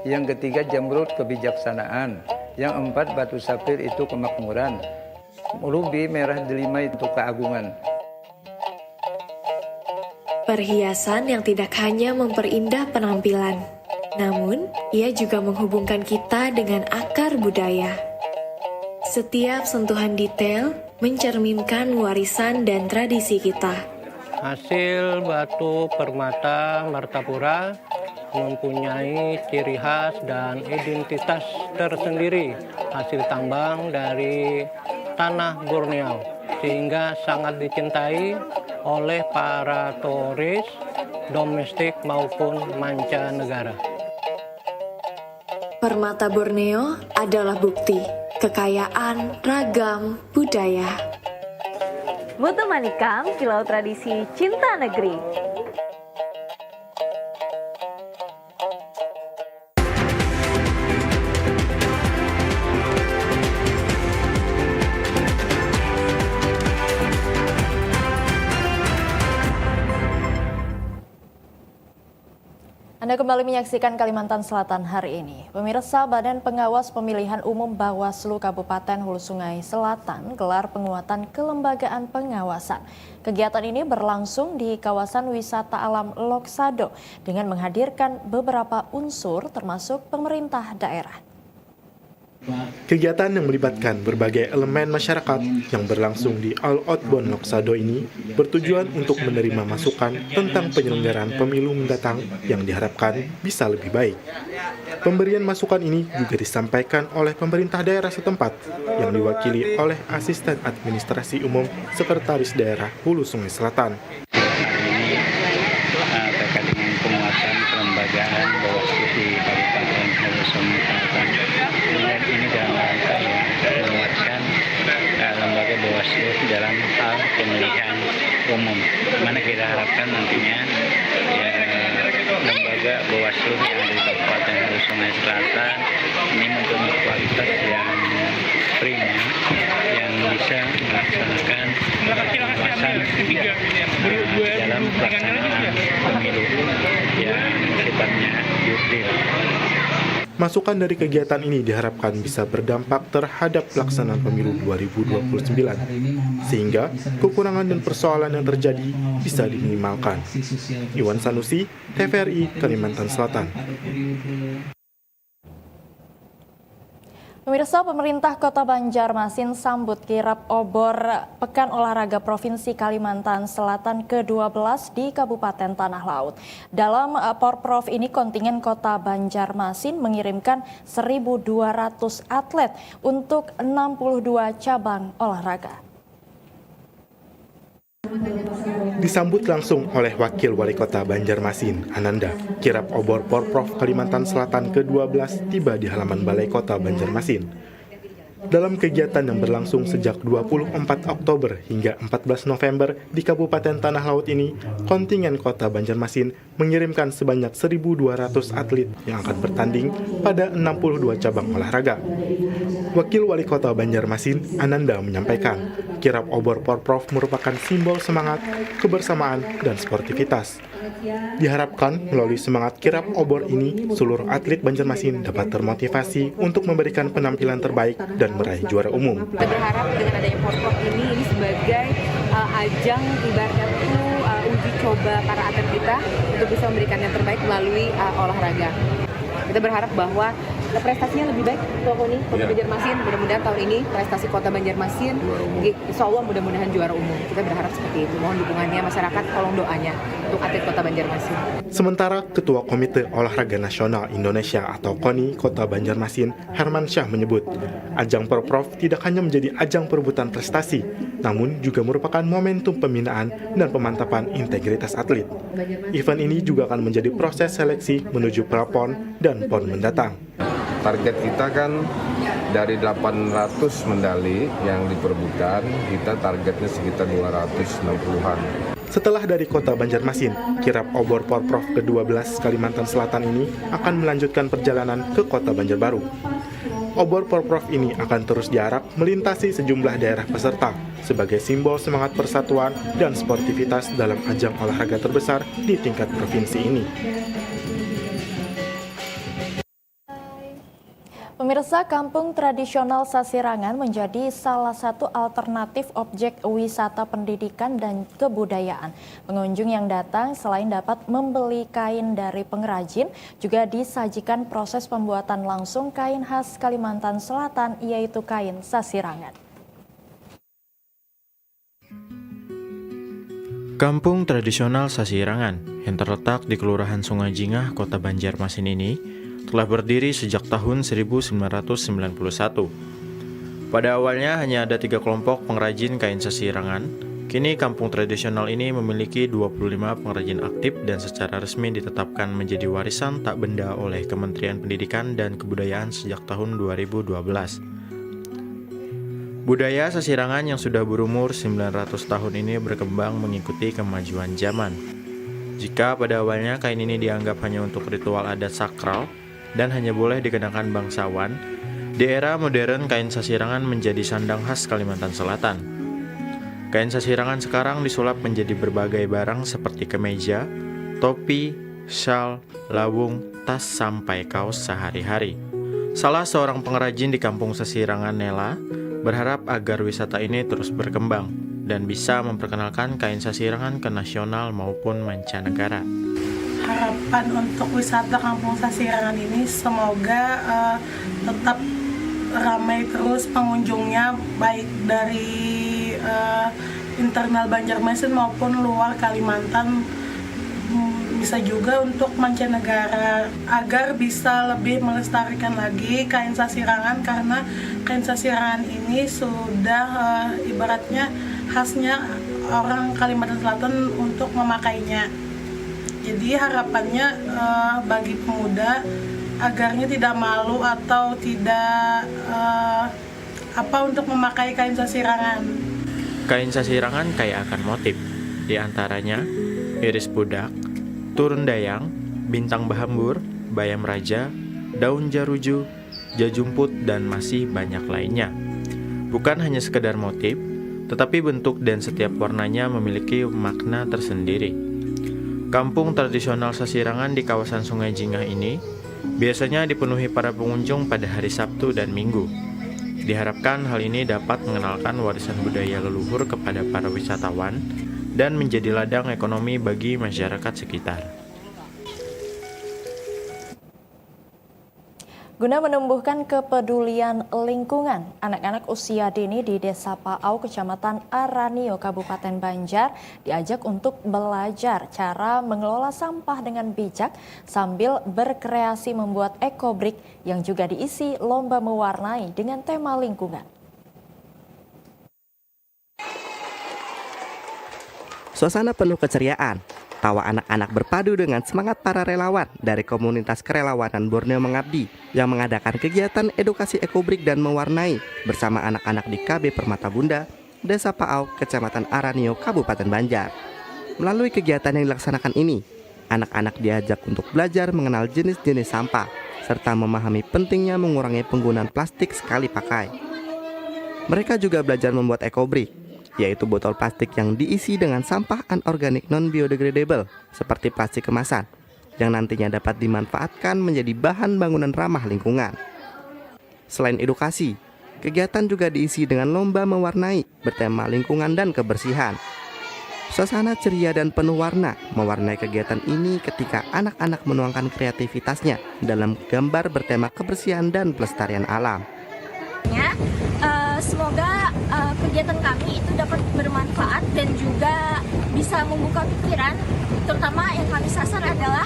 Yang ketiga jamrud kebijaksanaan. Yang empat batu safir itu kemakmuran. Rubi merah delima itu keagungan. Perhiasan yang tidak hanya memperindah penampilan, namun ia juga menghubungkan kita dengan akar budaya. Setiap sentuhan detail mencerminkan warisan dan tradisi kita. Hasil batu permata Martapura mempunyai ciri khas dan identitas tersendiri, hasil tambang dari tanah Borneo, sehingga sangat dicintai oleh para turis domestik maupun mancanegara. Permata Borneo adalah bukti kekayaan ragam budaya. Mutu Manikam, Kilau Tradisi Cinta Negeri. Anda kembali menyaksikan Kalimantan Selatan hari ini. Pemirsa, Badan Pengawas Pemilihan Umum Bawaslu Kabupaten Hulu Sungai Selatan gelar penguatan kelembagaan pengawasan. Kegiatan ini berlangsung di kawasan wisata alam Loksado dengan menghadirkan beberapa unsur termasuk pemerintah daerah. Kegiatan yang melibatkan berbagai elemen masyarakat yang berlangsung di All Outbound Loksado ini bertujuan untuk menerima masukan tentang penyelenggaraan pemilu mendatang yang diharapkan bisa lebih baik. Pemberian masukan ini juga disampaikan oleh pemerintah daerah setempat yang diwakili oleh Asisten Administrasi Umum Sekretaris Daerah Hulu Sungai Selatan. Terkait dengan penguatan kelembagaan Bawaslu di Kabupaten Hulu Sungai Selatan. Ini dalam rangka menguatkan lembaga Bawaslu dalam hal pemilihan umum. Mana kita harapkan nantinya lembaga Bawaslu yang ada di Kabupaten Hulu Sungai Selatan ini mempunyai kualitas yang prima, yang bisa melaksanakan pengawasan dalam pelaksanaan pemilu yang sifatnya jurdil. Masukan dari kegiatan ini diharapkan bisa berdampak terhadap pelaksanaan pemilu 2029, sehingga kekurangan dan persoalan yang terjadi bisa diminimalkan. Iwan Sanusi, TVRI, Kalimantan Selatan. Pemirsa, pemerintah Kota Banjarmasin sambut kirap obor Pekan Olahraga Provinsi Kalimantan Selatan ke-12 di Kabupaten Tanah Laut. Dalam Porprov ini, kontingen Kota Banjarmasin mengirimkan 1.200 atlet untuk 62 cabang olahraga. Disambut langsung oleh Wakil Wali Kota Banjarmasin, Ananda, kirap obor Porprov Kalimantan Selatan ke-12 tiba di halaman Balai Kota Banjarmasin. Dalam kegiatan yang berlangsung sejak 24 Oktober hingga 14 November di Kabupaten Tanah Laut ini, kontingen Kota Banjarmasin mengirimkan sebanyak 1.200 atlet yang akan bertanding pada 62 cabang olahraga. Wakil Wali Kota Banjarmasin, Ananda, menyampaikan, kirap obor Porprov merupakan simbol semangat, kebersamaan, dan sportivitas. Diharapkan melalui semangat kirap obor ini, seluruh atlet Banjarmasin dapat termotivasi untuk memberikan penampilan terbaik dan meraih juara umum. Kita berharap dengan adanya Porprov ini sebagai ajang ibaratnya itu uji coba para atlet kita untuk bisa memberikan yang terbaik melalui olahraga. Kita berharap bahwa prestasinya lebih baik Kota Banjarmasin. Mudah-mudahan tahun ini prestasi Kota Banjarmasin, insya Allah mudah-mudahan juara umum. Kita berharap seperti itu. Mohon dukungannya masyarakat, tolong doanya untuk atlet Kota Banjarmasin. Sementara Ketua Komite Olahraga Nasional Indonesia atau KONI Kota Banjarmasin, Herman Syah, menyebut, ajang Porprov tidak hanya menjadi ajang perebutan prestasi, namun juga merupakan momentum pembinaan dan pemantapan integritas atlet. Event ini juga akan menjadi proses seleksi menuju pra-PON dan PON mendatang. Target kita kan dari 800 medali yang diperebutkan, kita targetnya sekitar 260-an. Setelah dari Kota Banjarmasin, kirap obor Porprov ke-12 Kalimantan Selatan ini akan melanjutkan perjalanan ke Kota Banjarbaru. Obor Porprov ini akan terus diarak melintasi sejumlah daerah peserta sebagai simbol semangat persatuan dan sportivitas dalam ajang olahraga terbesar di tingkat provinsi ini. Pemirsa, kampung tradisional Sasirangan menjadi salah satu alternatif objek wisata pendidikan dan kebudayaan. Pengunjung yang datang selain dapat membeli kain dari pengrajin, juga disajikan proses pembuatan langsung kain khas Kalimantan Selatan, yaitu kain Sasirangan. Kampung tradisional Sasirangan yang terletak di Kelurahan Sungai Jingah, Kota Banjarmasin ini telah berdiri sejak tahun 1991. Pada awalnya hanya ada 3 kelompok pengrajin kain Sasirangan. Kini kampung tradisional ini memiliki 25 pengrajin aktif dan secara resmi ditetapkan menjadi warisan tak benda oleh Kementerian Pendidikan dan Kebudayaan sejak tahun 2012. Budaya Sasirangan yang sudah berumur 900 tahun ini berkembang mengikuti kemajuan zaman. Jika pada awalnya kain ini dianggap hanya untuk ritual adat sakral dan hanya boleh dikenakan bangsawan, di era modern kain Sasirangan menjadi sandang khas Kalimantan Selatan. Kain Sasirangan sekarang disulap menjadi berbagai barang seperti kemeja, topi, syal, lawung, tas sampai kaos sehari-hari. Salah seorang pengrajin di kampung Sasirangan, Nela, berharap agar wisata ini terus berkembang dan bisa memperkenalkan kain Sasirangan ke nasional maupun mancanegara. Harapan untuk wisata Kampung Sasirangan ini semoga tetap ramai terus pengunjungnya, baik dari internal Banjarmasin maupun luar Kalimantan, bisa juga untuk mancanegara, agar bisa lebih melestarikan lagi kain Sasirangan, karena kain Sasirangan ini sudah ibaratnya khasnya orang Kalimantan Selatan untuk memakainya. Jadi harapannya bagi pemuda agarnya tidak malu atau tidak untuk memakai kain Sasirangan. Kain Sasirangan kaya akan motif, diantaranya iris budak, turun dayang, bintang bahambur, bayam raja, daun jaruju, jajumput, dan masih banyak lainnya. Bukan hanya sekedar motif, tetapi bentuk dan setiap warnanya memiliki makna tersendiri. Kampung tradisional Sasirangan di kawasan Sungai Jingah ini biasanya dipenuhi para pengunjung pada hari Sabtu dan Minggu. Diharapkan hal ini dapat mengenalkan warisan budaya leluhur kepada para wisatawan dan menjadi ladang ekonomi bagi masyarakat sekitar. Guna menumbuhkan kepedulian lingkungan, anak-anak usia dini di Desa Paau, Kecamatan Aranio, Kabupaten Banjar diajak untuk belajar cara mengelola sampah dengan bijak sambil berkreasi membuat ekobrik yang juga diisi lomba mewarnai dengan tema lingkungan. Suasana penuh keceriaan. Tawa anak-anak berpadu dengan semangat para relawan dari komunitas kerelawanan Borneo Mengabdi yang mengadakan kegiatan edukasi ekobrik dan mewarnai bersama anak-anak di KB Permata Bunda, Desa Paau, Kecamatan Aranio, Kabupaten Banjar. Melalui kegiatan yang dilaksanakan ini, anak-anak diajak untuk belajar mengenal jenis-jenis sampah serta memahami pentingnya mengurangi penggunaan plastik sekali pakai. Mereka juga belajar membuat ekobrik, yaitu botol plastik yang diisi dengan sampah anorganik non-biodegradable seperti plastik kemasan yang nantinya dapat dimanfaatkan menjadi bahan bangunan ramah lingkungan. Selain edukasi, kegiatan juga diisi dengan lomba mewarnai bertema lingkungan dan kebersihan. Suasana ceria dan penuh warna mewarnai kegiatan ini ketika anak-anak menuangkan kreativitasnya dalam gambar bertema kebersihan dan pelestarian alam. Semoga kegiatan kami itu dapat bermanfaat dan juga bisa membuka pikiran, terutama yang kami sasar adalah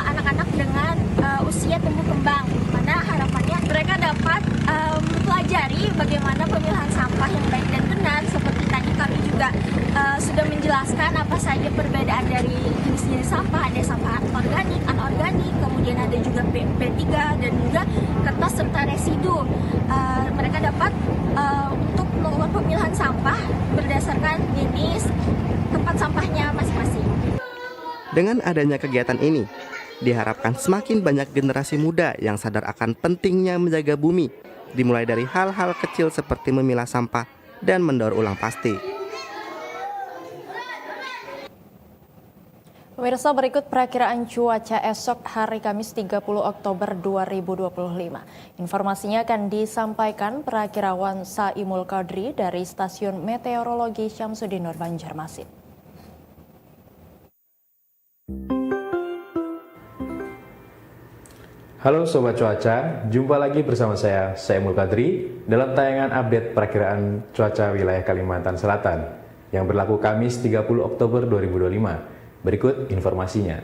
anak-anak dengan usia tumbuh kembang, mana harapannya mereka dapat mempelajari bagaimana pemilihan sampah yang baik dan benar. Seperti tadi kami juga sudah menjelaskan apa saja perbedaan dari jenis-jenis sampah, ada sampah organik, anorganik, kemudian ada juga P3 dan juga kertas serta residu. Mereka dapat untuk melakukan pemilihan sampah berdasarkan jenis tempat sampahnya masing-masing. Dengan adanya kegiatan ini, diharapkan semakin banyak generasi muda yang sadar akan pentingnya menjaga bumi, dimulai dari hal-hal kecil seperti memilah sampah dan mendaur ulang plastik. Pemirsa, berikut perakiraan cuaca esok hari Kamis 30 Oktober 2025. Informasinya akan disampaikan perakirawan Saimul Qadri dari Stasiun Meteorologi Syamsuddin Nur Banjarmasin. Halo Sobat Cuaca, jumpa lagi bersama saya Saimul Qadri dalam tayangan update perakiraan cuaca wilayah Kalimantan Selatan yang berlaku Kamis 30 Oktober 2025. Berikut informasinya.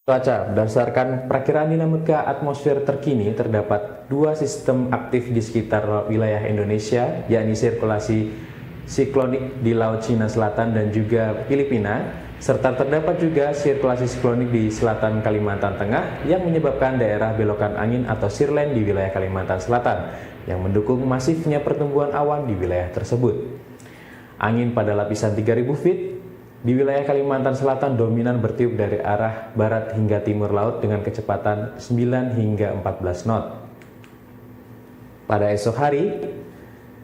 Cuaca, berdasarkan perakiraan dinamika atmosfer terkini, terdapat dua sistem aktif di sekitar wilayah Indonesia, yakni sirkulasi siklonik di Laut Cina Selatan dan juga Filipina, serta terdapat juga sirkulasi siklonik di selatan Kalimantan Tengah yang menyebabkan daerah belokan angin atau sirlen di wilayah Kalimantan Selatan yang mendukung masifnya pertumbuhan awan di wilayah tersebut. Angin pada lapisan 3000 feet di wilayah Kalimantan Selatan dominan bertiup dari arah barat hingga timur laut dengan kecepatan 9 hingga 14 knot. Pada esok hari,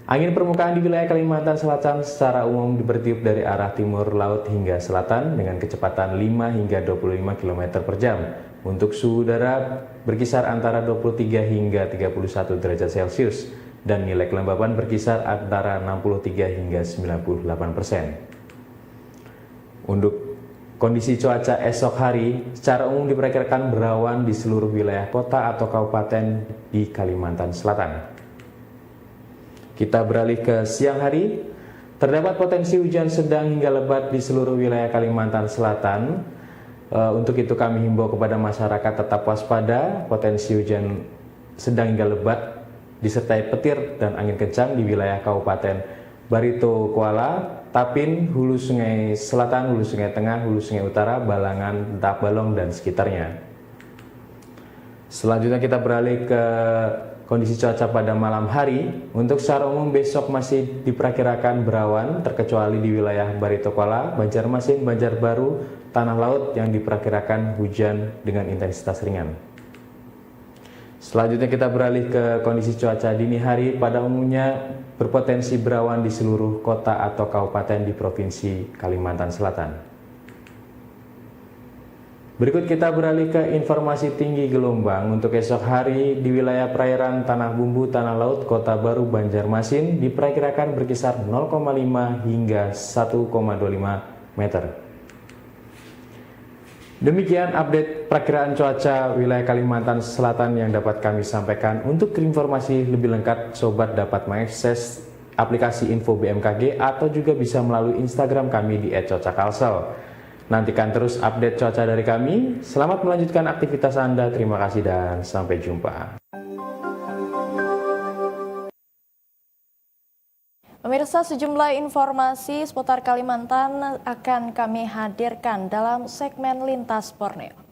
angin permukaan di wilayah Kalimantan Selatan secara umum bertiup dari arah timur laut hingga selatan dengan kecepatan 5 hingga 25 km per jam. Untuk suhu udara berkisar antara 23 hingga 31 derajat Celcius dan nilai kelembaban berkisar antara 63 hingga 98%. Untuk kondisi cuaca esok hari, secara umum diperkirakan berawan di seluruh wilayah kota atau kabupaten di Kalimantan Selatan. Kita beralih ke siang hari, terdapat potensi hujan sedang hingga lebat di seluruh wilayah Kalimantan Selatan. Untuk itu kami himbau kepada masyarakat tetap waspada, potensi hujan sedang hingga lebat disertai petir dan angin kencang di wilayah Kabupaten Barito Kuala, Tapin, Hulu Sungai Selatan, Hulu Sungai Tengah, Hulu Sungai Utara, Balangan, Tabalong, dan sekitarnya. Selanjutnya kita beralih ke kondisi cuaca pada malam hari. Untuk secara umum besok masih diperkirakan berawan, terkecuali di wilayah Barito Kuala, Banjarmasin, Banjarbaru, Tanah Laut yang diperkirakan hujan dengan intensitas ringan. Selanjutnya kita beralih ke kondisi cuaca dini hari. Pada umumnya berpotensi berawan di seluruh kota atau kabupaten di Provinsi Kalimantan Selatan. Berikut kita beralih ke informasi tinggi gelombang. Untuk esok hari di wilayah perairan Tanah Bumbu, Tanah Laut, Kota Baru, Banjarmasin diperkirakan berkisar 0,5 hingga 1,25 meter. Demikian update perakiraan cuaca wilayah Kalimantan Selatan yang dapat kami sampaikan. Untuk informasi lebih lengkap, Sobat dapat mengakses aplikasi info BMKG atau juga bisa melalui Instagram kami di @cuacakalsel. Nantikan terus update cuaca dari kami. Selamat melanjutkan aktivitas Anda. Terima kasih dan sampai jumpa. Pemirsa, sejumlah informasi seputar Kalimantan akan kami hadirkan dalam segmen Lintas Borneo.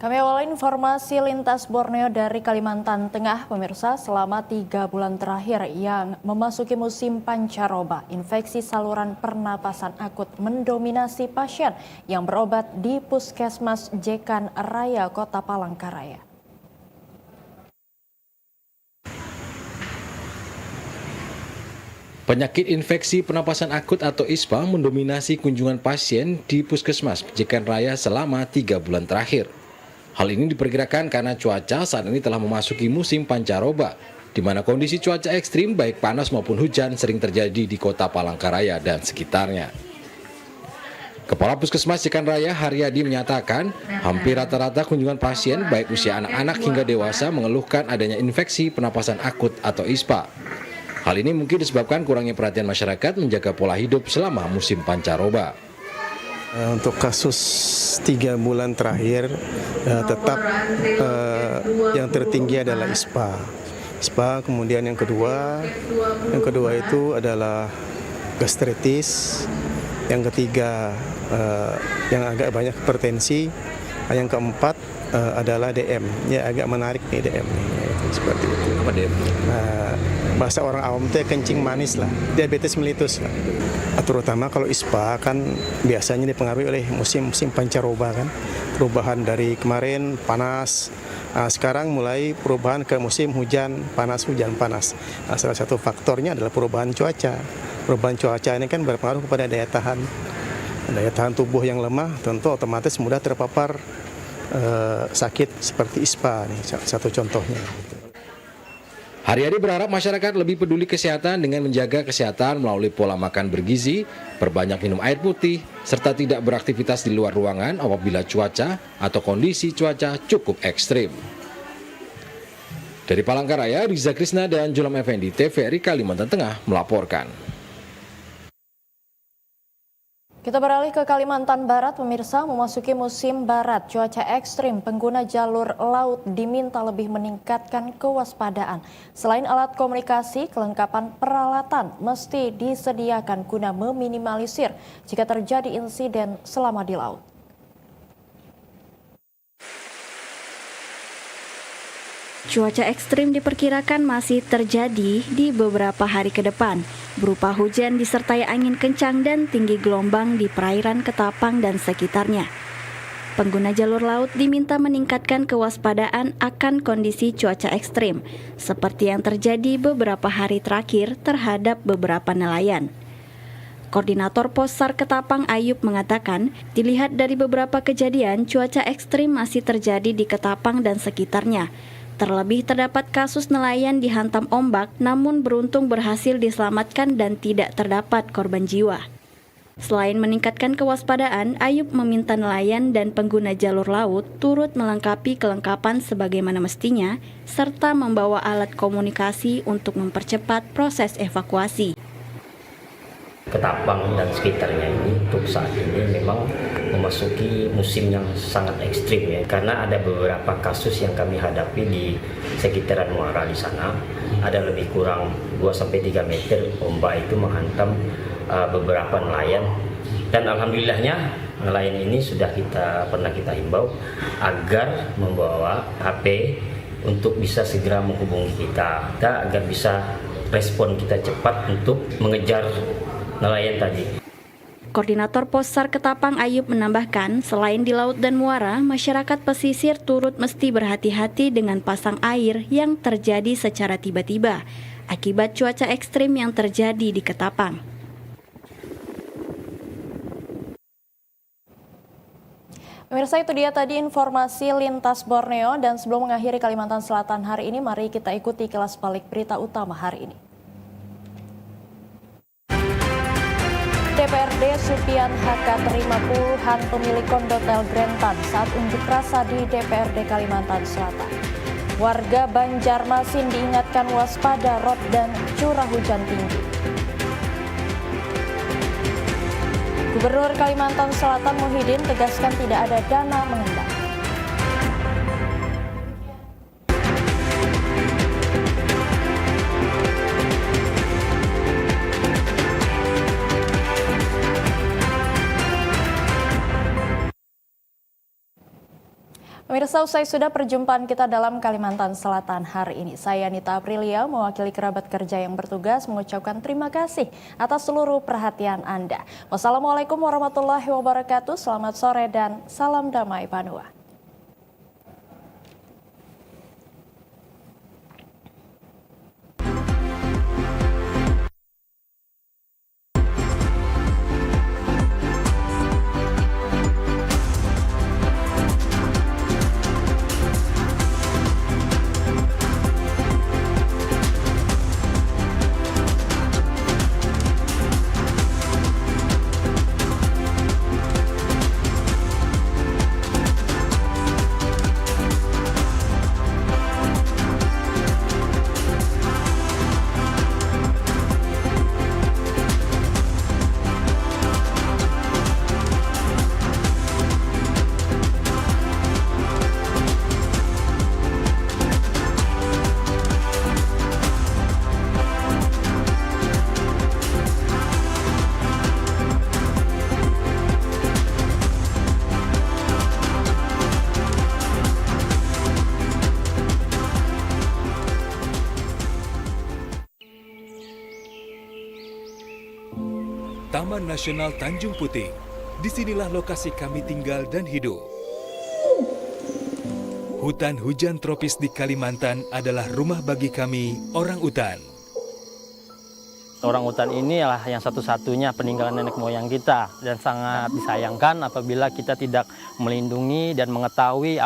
Kami awali informasi Lintas Borneo dari Kalimantan Tengah, pemirsa. Selama 3 bulan terakhir yang memasuki musim pancaroba, infeksi saluran pernapasan akut mendominasi pasien yang berobat di Puskesmas Jekan Raya, Kota Palangkaraya. Penyakit infeksi pernapasan akut atau ISPA mendominasi kunjungan pasien di Puskesmas Jekan Raya selama 3 bulan terakhir. Hal ini diperkirakan karena cuaca saat ini telah memasuki musim pancaroba, di mana kondisi cuaca ekstrim baik panas maupun hujan sering terjadi di Kota Palangkaraya dan sekitarnya. Kepala Puskesmas Jekan Raya Haryadi menyatakan, hampir rata-rata kunjungan pasien baik usia anak-anak hingga dewasa mengeluhkan adanya infeksi pernapasan akut atau ISPA. Hal ini mungkin disebabkan kurangnya perhatian masyarakat menjaga pola hidup selama musim pancaroba. Untuk kasus 3 bulan terakhir tetap yang tertinggi adalah ISPA, kemudian yang kedua itu adalah gastritis, yang ketiga yang agak banyak hipertensi, yang keempat adalah DM. Ya, agak menarik nih DM nih, seperti itu. Apa DM? Bahasa orang awam itu kencing manis lah, diabetes mellitus lah. Terutama kalau ISPA kan biasanya dipengaruhi oleh musim pancaroba kan. Perubahan dari kemarin panas, sekarang mulai perubahan ke musim hujan panas. Salah satu faktornya adalah perubahan cuaca. Perubahan cuaca ini kan berpengaruh kepada daya tahan tubuh yang lemah, tentu otomatis mudah terpapar sakit seperti ISPA nih, satu contohnya. Haryadi berharap masyarakat lebih peduli kesehatan dengan menjaga kesehatan melalui pola makan bergizi, perbanyak minum air putih, serta tidak beraktivitas di luar ruangan apabila cuaca atau kondisi cuaca cukup ekstrim. Dari Palangkaraya, Riza Krisna dan Julam Effendi, TVRI Kalimantan Tengah melaporkan. Kita beralih ke Kalimantan Barat, pemirsa. Memasuki musim barat, cuaca ekstrim, pengguna jalur laut diminta lebih meningkatkan kewaspadaan. Selain alat komunikasi, kelengkapan peralatan mesti disediakan guna meminimalisir jika terjadi insiden selama di laut. Cuaca ekstrim diperkirakan masih terjadi di beberapa hari ke depan, berupa hujan disertai angin kencang dan tinggi gelombang di perairan Ketapang dan sekitarnya. Pengguna jalur laut diminta meningkatkan kewaspadaan akan kondisi cuaca ekstrim, seperti yang terjadi beberapa hari terakhir terhadap beberapa nelayan. Koordinator Pos SAR Ketapang Ayub mengatakan, dilihat dari beberapa kejadian, cuaca ekstrim masih terjadi di Ketapang dan sekitarnya. Terlebih terdapat kasus nelayan dihantam ombak, namun beruntung berhasil diselamatkan dan tidak terdapat korban jiwa. Selain meningkatkan kewaspadaan, Ayub meminta nelayan dan pengguna jalur laut turut melengkapi kelengkapan sebagaimana mestinya, serta membawa alat komunikasi untuk mempercepat proses evakuasi. Ketapang dan sekitarnya ini untuk saat ini memang memasuki musim yang sangat ekstrim ya, karena ada beberapa kasus yang kami hadapi di sekitaran Muara di sana. Ada lebih kurang 2-3 meter ombak itu menghantam beberapa nelayan, dan alhamdulillahnya nelayan ini sudah pernah kita himbau agar membawa HP untuk bisa segera menghubungi kita agar bisa respon kita cepat untuk mengejar nelayan tadi. Koordinator Possar Ketapang Ayub menambahkan, selain di laut dan muara, masyarakat pesisir turut mesti berhati-hati dengan pasang air yang terjadi secara tiba-tiba akibat cuaca ekstrim yang terjadi di Ketapang. Pemirsa, itu dia tadi informasi lintas Borneo, dan sebelum mengakhiri Kalimantan Selatan hari ini, mari kita ikuti kilas balik berita utama hari ini. DPRD Supian HK terima puluhan pemilik kondotel Grentan saat unjuk rasa di DPRD Kalimantan Selatan. Warga Banjarmasin diingatkan waspada rop dan curah hujan tinggi. Gubernur Kalimantan Selatan Muhyiddin tegaskan tidak ada dana mengendap. Pemirsa, usai sudah perjumpaan kita dalam Kalimantan Selatan hari ini. Saya Nita Aprilia, mewakili kerabat kerja yang bertugas, mengucapkan terima kasih atas seluruh perhatian Anda. Wassalamualaikum warahmatullahi wabarakatuh, selamat sore dan salam damai Banua. Taman Nasional Tanjung Puting. Disinilah lokasi kami tinggal dan hidup. Hutan hujan tropis di Kalimantan adalah rumah bagi kami, orang utan. Orang utan ini adalah yang satu-satunya peninggalan nenek moyang kita, dan sangat disayangkan apabila kita tidak melindungi dan mengetahui